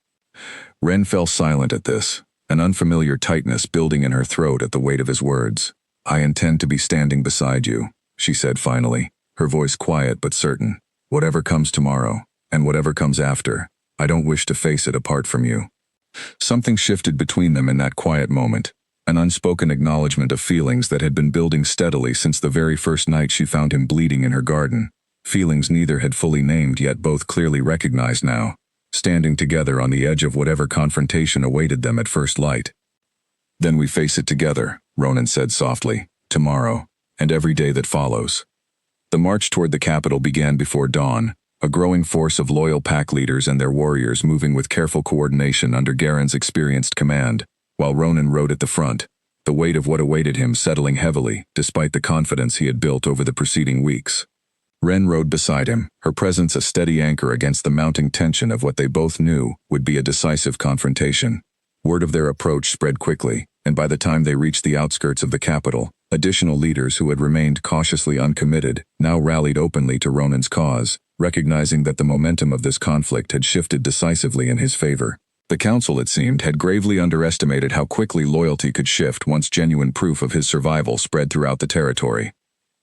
Ren fell silent at this, an unfamiliar tightness building in her throat at the weight of his words. "I intend to be standing beside you," she said finally, her voice quiet but certain. "Whatever comes tomorrow, and whatever comes after, I don't wish to face it apart from you." Something shifted between them in that quiet moment, an unspoken acknowledgement of feelings that had been building steadily since the very first night she found him bleeding in her garden. feelings neither had fully named yet both clearly recognized now, standing together on the edge of whatever confrontation awaited them at first light. "Then we face it together," Ronan said softly, "tomorrow, and every day that follows." The march toward the capital began before dawn, a growing force of loyal pack leaders and their warriors moving with careful coordination under Garen's experienced command, while Ronan rode at the front, the weight of what awaited him settling heavily, despite the confidence he had built over the preceding weeks. Ren rode beside him, her presence a steady anchor against the mounting tension of what they both knew would be a decisive confrontation. Word of their approach spread quickly, and by the time they reached the outskirts of the capital, additional leaders who had remained cautiously uncommitted now rallied openly to Ronan's cause, recognizing that the momentum of this conflict had shifted decisively in his favor. The council, it seemed, had gravely underestimated how quickly loyalty could shift once genuine proof of his survival spread throughout the territory.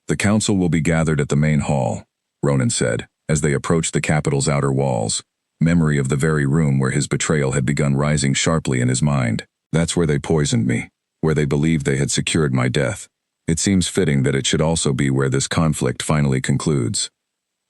"The council will be gathered at the main hall," Ronan said, as they approached the capital's outer walls. Memory of the very room where his betrayal had begun rising sharply in his mind. "That's where they poisoned me, where they believed they had secured my death. It seems fitting that it should also be where this conflict finally concludes."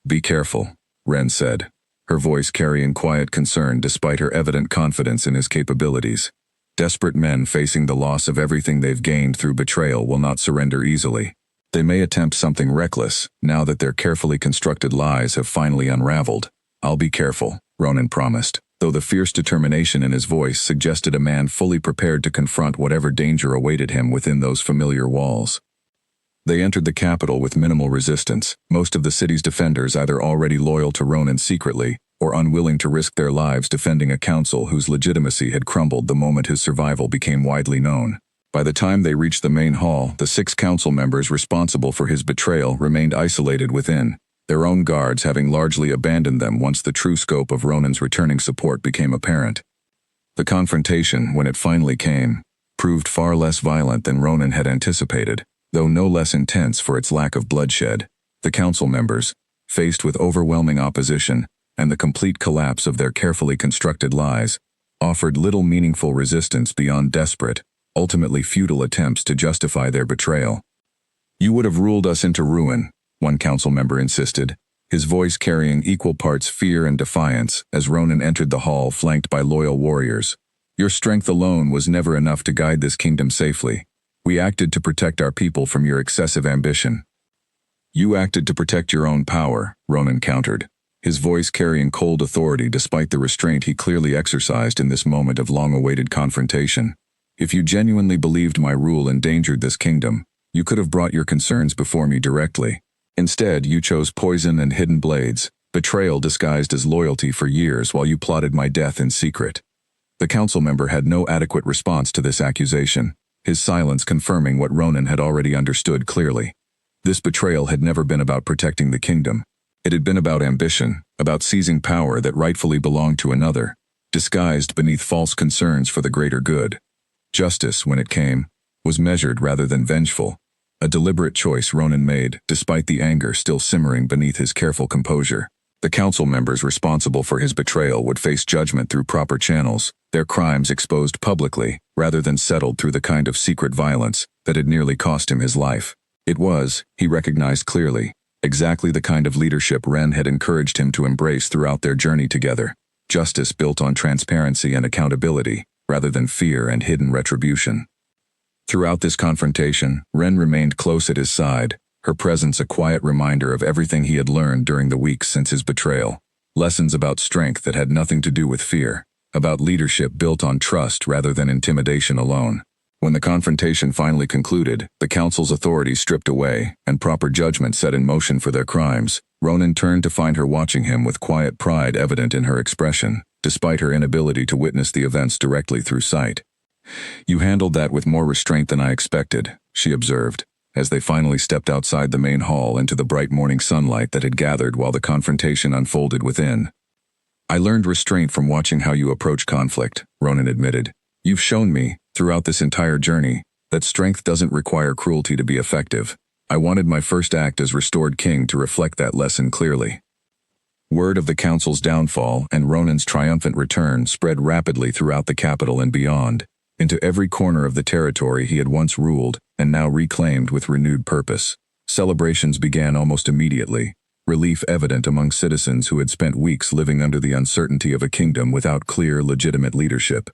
"Be careful," Ren said, her voice carrying quiet concern despite her evident confidence in his capabilities. "Desperate men facing the loss of everything they've gained through betrayal will not surrender easily. They may attempt something reckless, now that their carefully constructed lies have finally unraveled." "I'll be careful," Ronan promised, though the fierce determination in his voice suggested a man fully prepared to confront whatever danger awaited him within those familiar walls. They entered the capital with minimal resistance, most of the city's defenders either already loyal to Ronan secretly, or unwilling to risk their lives defending a council whose legitimacy had crumbled the moment his survival became widely known. By the time they reached the main hall, the 6 council members responsible for his betrayal remained isolated within, their own guards having largely abandoned them once the true scope of Ronan's returning support became apparent. The confrontation, when it finally came, proved far less violent than Ronan had anticipated, though no less intense for its lack of bloodshed. The council members, faced with overwhelming opposition and the complete collapse of their carefully constructed lies, offered little meaningful resistance beyond desperate, ultimately futile attempts to justify their betrayal. "You would have ruled us into ruin," one council member insisted, his voice carrying equal parts fear and defiance as Ronan entered the hall flanked by loyal warriors. "Your strength alone was never enough to guide this kingdom safely. We acted to protect our people from your excessive ambition." "You acted to protect your own power," Ronan countered, his voice carrying cold authority despite the restraint he clearly exercised in this moment of long-awaited confrontation. "If you genuinely believed my rule endangered this kingdom, you could have brought your concerns before me directly. Instead, you chose poison and hidden blades, betrayal disguised as loyalty for years while you plotted my death in secret." The council member had no adequate response to this accusation, his silence confirming what Ronan had already understood clearly. This betrayal had never been about protecting the kingdom. It had been about ambition, about seizing power that rightfully belonged to another, disguised beneath false concerns for the greater good. Justice, when it came, was measured rather than vengeful, a deliberate choice Ronan made, despite the anger still simmering beneath his careful composure. The council members responsible for his betrayal would face judgment through proper channels, their crimes exposed publicly, rather than settled through the kind of secret violence that had nearly cost him his life. It was, he recognized clearly, exactly the kind of leadership Ren had encouraged him to embrace throughout their journey together. Justice built on transparency and accountability, rather than fear and hidden retribution. Throughout this confrontation, Ren remained close at his side, her presence a quiet reminder of everything he had learned during the weeks since his betrayal. Lessons about strength that had nothing to do with fear, about leadership built on trust rather than intimidation alone. When the confrontation finally concluded, the council's authority stripped away, and proper judgment set in motion for their crimes, Ronan turned to find her watching him with quiet pride evident in her expression, despite her inability to witness the events directly through sight. "You handled that with more restraint than I expected," she observed, as they finally stepped outside the main hall into the bright morning sunlight that had gathered while the confrontation unfolded within. "I learned restraint from watching how you approach conflict," Ronan admitted. "You've shown me, throughout this entire journey, that strength doesn't require cruelty to be effective. I wanted my first act as restored king to reflect that lesson clearly." Word of the council's downfall and Ronan's triumphant return spread rapidly throughout the capital and beyond, into every corner of the territory he had once ruled and now reclaimed with renewed purpose. Celebrations began almost immediately, relief evident among citizens who had spent weeks living under the uncertainty of a kingdom without clear, legitimate leadership.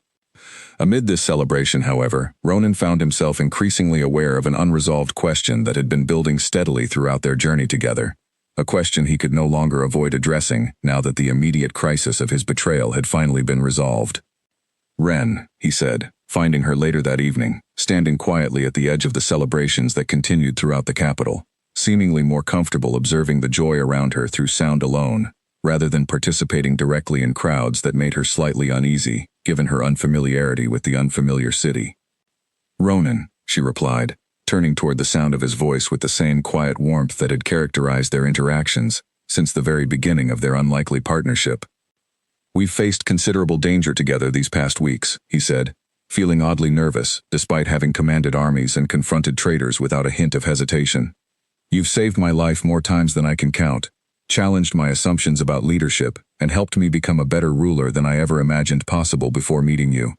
Amid this celebration, however, Ronan found himself increasingly aware of an unresolved question that had been building steadily throughout their journey together. A question he could no longer avoid addressing now that the immediate crisis of his betrayal had finally been resolved. "Ren," he said, finding her later that evening, standing quietly at the edge of the celebrations that continued throughout the capital, seemingly more comfortable observing the joy around her through sound alone, rather than participating directly in crowds that made her slightly uneasy, given her unfamiliarity with the unfamiliar city. "Ronan," she replied, turning toward the sound of his voice with the same quiet warmth that had characterized their interactions since the very beginning of their unlikely partnership. "We've faced considerable danger together these past weeks," he said, feeling oddly nervous despite having commanded armies and confronted traitors without a hint of hesitation. "You've saved my life more times than I can count, challenged my assumptions about leadership, and helped me become a better ruler than I ever imagined possible before meeting you."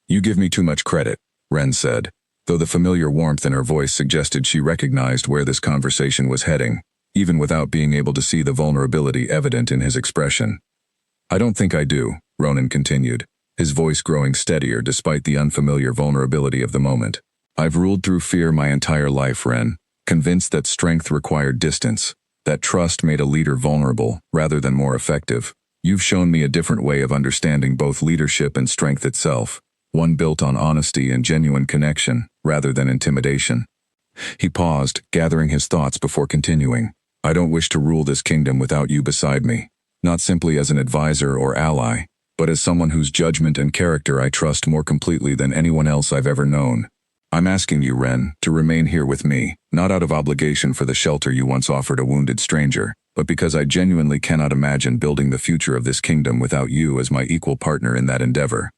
"You give me too much credit," Ren said, though the familiar warmth in her voice suggested she recognized where this conversation was heading, even without being able to see the vulnerability evident in his expression. "I don't think I do," Ronan continued, his voice growing steadier despite the unfamiliar vulnerability of the moment. "I've ruled through fear my entire life, Ren, convinced that strength required distance, that trust made a leader vulnerable rather than more effective. You've shown me a different way of understanding both leadership and strength itself, one built on honesty and genuine connection rather than intimidation." He paused, gathering his thoughts before continuing. "I don't wish to rule this kingdom without you beside me, not simply as an advisor or ally, but as someone whose judgment and character I trust more completely than anyone else I've ever known. I'm asking you, Ren, to remain here with me, not out of obligation for the shelter you once offered a wounded stranger, but because I genuinely cannot imagine building the future of this kingdom without you as my equal partner in that endeavor."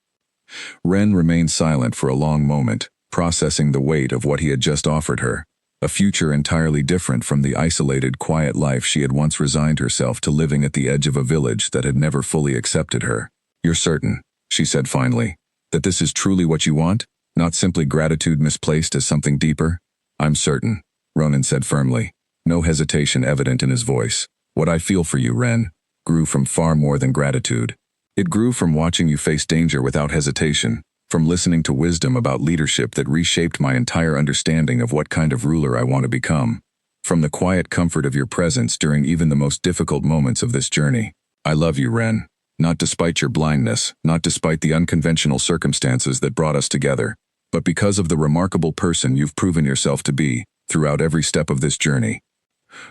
Ren remained silent for a long moment, processing the weight of what he had just offered her, a future entirely different from the isolated, quiet life she had once resigned herself to, living at the edge of a village that had never fully accepted her. "You're certain," she said finally, "that this is truly what you want? Not simply gratitude misplaced as something deeper?" "I'm certain," Ronan said firmly, no hesitation evident in his voice. "What I feel for you, Ren, grew from far more than gratitude. It grew from watching you face danger without hesitation, from listening to wisdom about leadership that reshaped my entire understanding of what kind of ruler I want to become, from the quiet comfort of your presence during even the most difficult moments of this journey. I love you, Ren, not despite your blindness, not despite the unconventional circumstances that brought us together, but because of the remarkable person you've proven yourself to be throughout every step of this journey."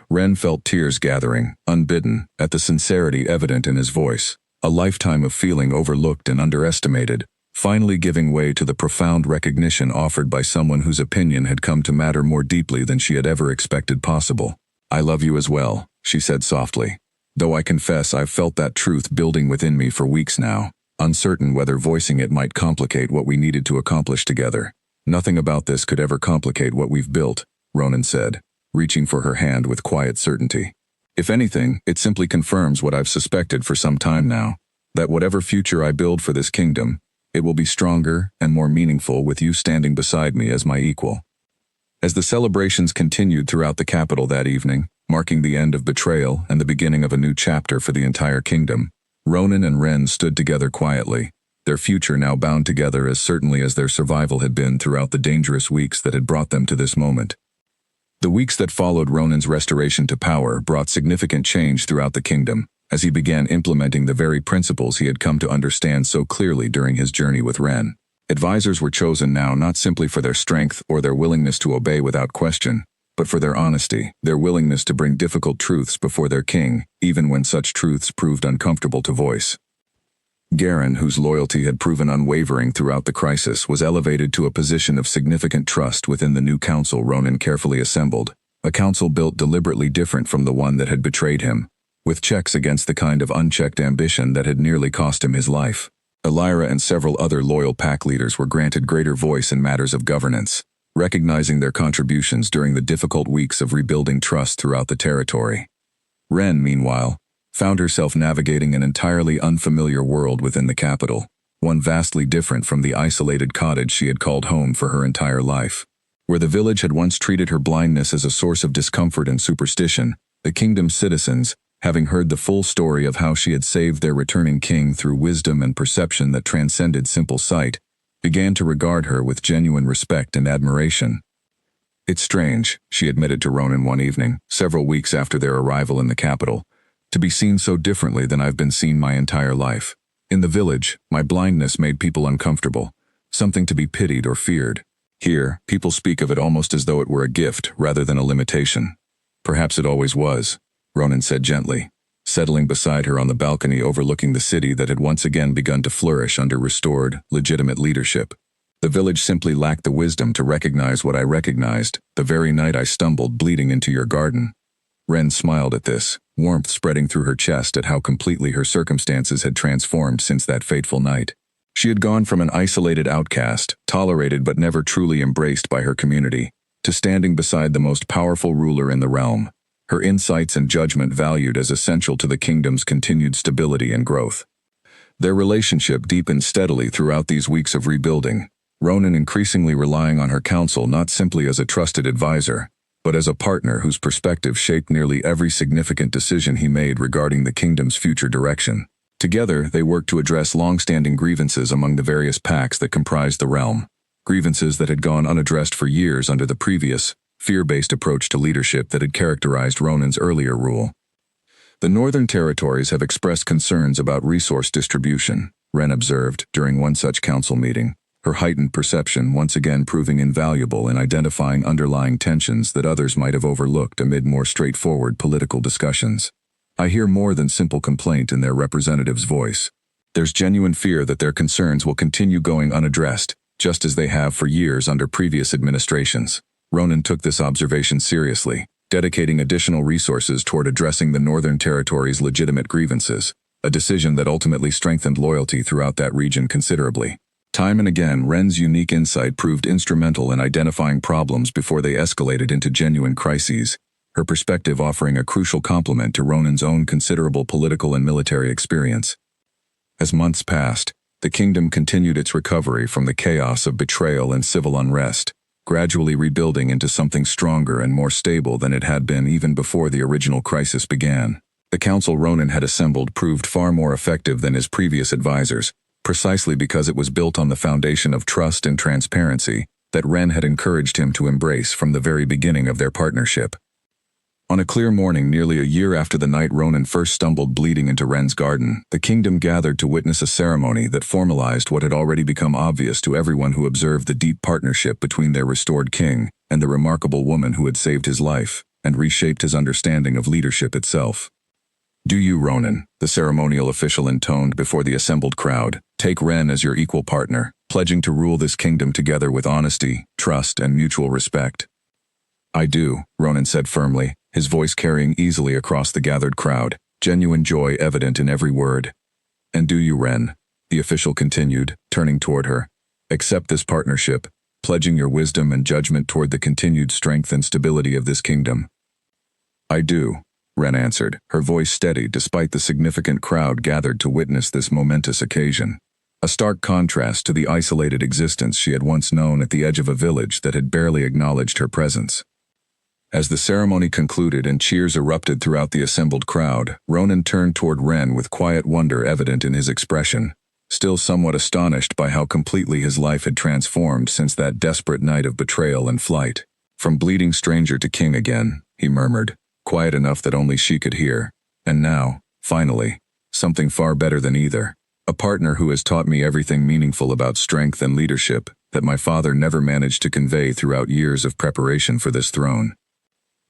Ren felt tears gathering, unbidden, at the sincerity evident in his voice, a lifetime of feeling overlooked and underestimated, finally giving way to the profound recognition offered by someone whose opinion had come to matter more deeply than she had ever expected possible. "I love you as well," she said softly, "though I confess I've felt that truth building within me for weeks now, uncertain whether voicing it might complicate what we needed to accomplish together." "Nothing about this could ever complicate what we've built," Ronan said, reaching for her hand with quiet certainty. "If anything, it simply confirms what I've suspected for some time now, that whatever future I build for this kingdom, it will be stronger and more meaningful with you standing beside me as my equal." As the celebrations continued throughout the capital that evening, marking the end of betrayal and the beginning of a new chapter for the entire kingdom, Ronan and Ren stood together quietly, their future now bound together as certainly as their survival had been throughout the dangerous weeks that had brought them to this moment. The weeks that followed Ronan's restoration to power brought significant change throughout the kingdom, as he began implementing the very principles he had come to understand so clearly during his journey with Ren. Advisors were chosen now not simply for their strength or their willingness to obey without question, but for their honesty, their willingness to bring difficult truths before their king, even when such truths proved uncomfortable to voice. Garen, whose loyalty had proven unwavering throughout the crisis, was elevated to a position of significant trust within the new council Ronan carefully assembled, a council built deliberately different from the one that had betrayed him, with checks against the kind of unchecked ambition that had nearly cost him his life. Elira and several other loyal pack leaders were granted greater voice in matters of governance, recognizing their contributions during the difficult weeks of rebuilding trust throughout the territory. Ren, meanwhile, found herself navigating an entirely unfamiliar world within the capital, one vastly different from the isolated cottage she had called home for her entire life. Where the village had once treated her blindness as a source of discomfort and superstition, The kingdom's citizens, having heard the full story of how she had saved their returning king through wisdom and perception that transcended simple sight, began to regard her with genuine respect and admiration. "It's strange," she admitted to Ronan one evening, several weeks after their arrival in the capital, "to be seen so differently than I've been seen my entire life. In the village, my blindness made people uncomfortable, something to be pitied or feared. Here, people speak of it almost as though it were a gift rather than a limitation." "Perhaps it always was," Ronan said gently, settling beside her on the balcony overlooking the city that had once again begun to flourish under restored, legitimate leadership. "The village simply lacked the wisdom to recognize what I recognized the very night I stumbled bleeding into your garden." Ren smiled at this, warmth spreading through her chest at how completely her circumstances had transformed since that fateful night. She had gone from an isolated outcast, tolerated but never truly embraced by her community, to standing beside the most powerful ruler in the realm, her insights and judgment valued as essential to the kingdom's continued stability and growth. Their relationship deepened steadily throughout these weeks of rebuilding, Ronan increasingly relying on her counsel not simply as a trusted advisor, but as a partner whose perspective shaped nearly every significant decision he made regarding the kingdom's future direction. Together, they worked to address long-standing grievances among the various pacts that comprised the realm, grievances that had gone unaddressed for years under the previous, fear-based approach to leadership that had characterized Ronan's earlier rule. "The Northern Territories have expressed concerns about resource distribution," Ren observed during one such council meeting, her heightened perception once again proving invaluable in identifying underlying tensions that others might have overlooked amid more straightforward political discussions. "I hear more than simple complaint in their representative's voice. There's genuine fear that their concerns will continue going unaddressed, just as they have for years under previous administrations." Ronan took this observation seriously, dedicating additional resources toward addressing the Northern Territory's legitimate grievances, a decision that ultimately strengthened loyalty throughout that region considerably. Time and again, Ren's unique insight proved instrumental in identifying problems before they escalated into genuine crises, her perspective offering a crucial complement to Ronan's own considerable political and military experience. As months passed, the kingdom continued its recovery from the chaos of betrayal and civil unrest, gradually rebuilding into something stronger and more stable than it had been even before the original crisis began. The council Ronan had assembled proved far more effective than his previous advisors, precisely because it was built on the foundation of trust and transparency that Ren had encouraged him to embrace from the very beginning of their partnership. On a clear morning nearly a year after the night Ronan first stumbled bleeding into Ren's garden, the kingdom gathered to witness a ceremony that formalized what had already become obvious to everyone who observed the deep partnership between their restored king and the remarkable woman who had saved his life and reshaped his understanding of leadership itself. "Do you, Ronan," the ceremonial official intoned before the assembled crowd, "take Ren as your equal partner, pledging to rule this kingdom together with honesty, trust, and mutual respect?" "I do," Ronan said firmly, his voice carrying easily across the gathered crowd, genuine joy evident in every word. "And do you, Ren?" the official continued, turning toward her. "Accept this partnership, pledging your wisdom and judgment toward the continued strength and stability of this kingdom?" "I do," Ren answered, her voice steady despite the significant crowd gathered to witness this momentous occasion. A stark contrast to the isolated existence she had once known at the edge of a village that had barely acknowledged her presence. As the ceremony concluded and cheers erupted throughout the assembled crowd, Ronan turned toward Ren with quiet wonder evident in his expression, still somewhat astonished by how completely his life had transformed since that desperate night of betrayal and flight. "From bleeding stranger to king again," he murmured, quiet enough that only she could hear. "And now, finally, something far better than either. A partner who has taught me everything meaningful about strength and leadership that my father never managed to convey throughout years of preparation for this throne."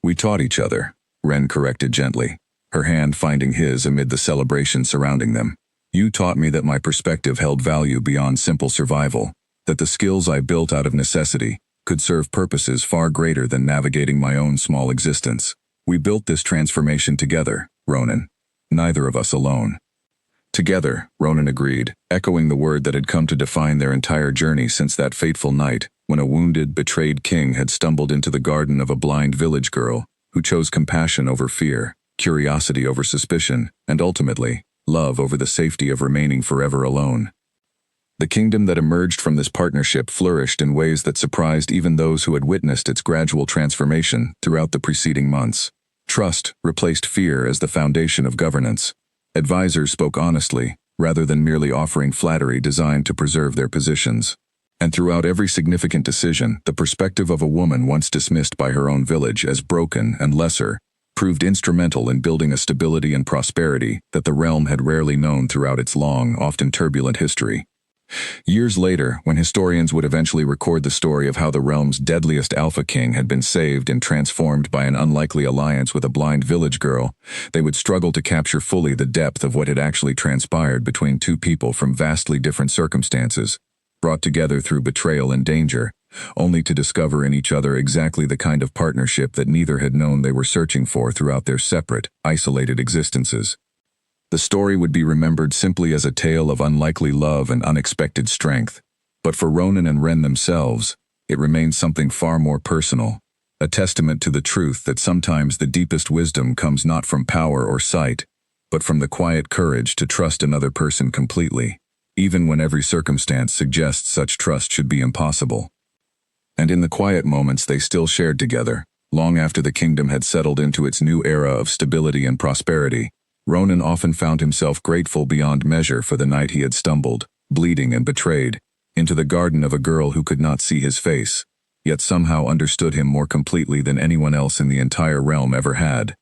"We taught each other," Ren corrected gently, her hand finding his amid the celebration surrounding them. "You taught me that my perspective held value beyond simple survival, that the skills I built out of necessity could serve purposes far greater than navigating my own small existence. We built this transformation together, Ronan, neither of us alone." "Together," Ronan agreed, echoing the word that had come to define their entire journey since that fateful night when a wounded, betrayed king had stumbled into the garden of a blind village girl who chose compassion over fear, curiosity over suspicion, and ultimately, love over the safety of remaining forever alone. The kingdom that emerged from this partnership flourished in ways that surprised even those who had witnessed its gradual transformation throughout the preceding months. Trust replaced fear as the foundation of governance. Advisors spoke honestly, rather than merely offering flattery designed to preserve their positions. And throughout every significant decision, the perspective of a woman once dismissed by her own village as broken and lesser proved instrumental in building a stability and prosperity that the realm had rarely known throughout its long, often turbulent history. Years later, when historians would eventually record the story of how the realm's deadliest alpha king had been saved and transformed by an unlikely alliance with a blind village girl, they would struggle to capture fully the depth of what had actually transpired between two people from vastly different circumstances, brought together through betrayal and danger, only to discover in each other exactly the kind of partnership that neither had known they were searching for throughout their separate, isolated existences. The story would be remembered simply as a tale of unlikely love and unexpected strength, but for Ronan and Ren themselves, it remained something far more personal, a testament to the truth that sometimes the deepest wisdom comes not from power or sight, but from the quiet courage to trust another person completely, even when every circumstance suggests such trust should be impossible. And in the quiet moments they still shared together, long after the kingdom had settled into its new era of stability and prosperity, Ronan often found himself grateful beyond measure for the night he had stumbled, bleeding and betrayed, into the garden of a girl who could not see his face, yet somehow understood him more completely than anyone else in the entire realm ever had.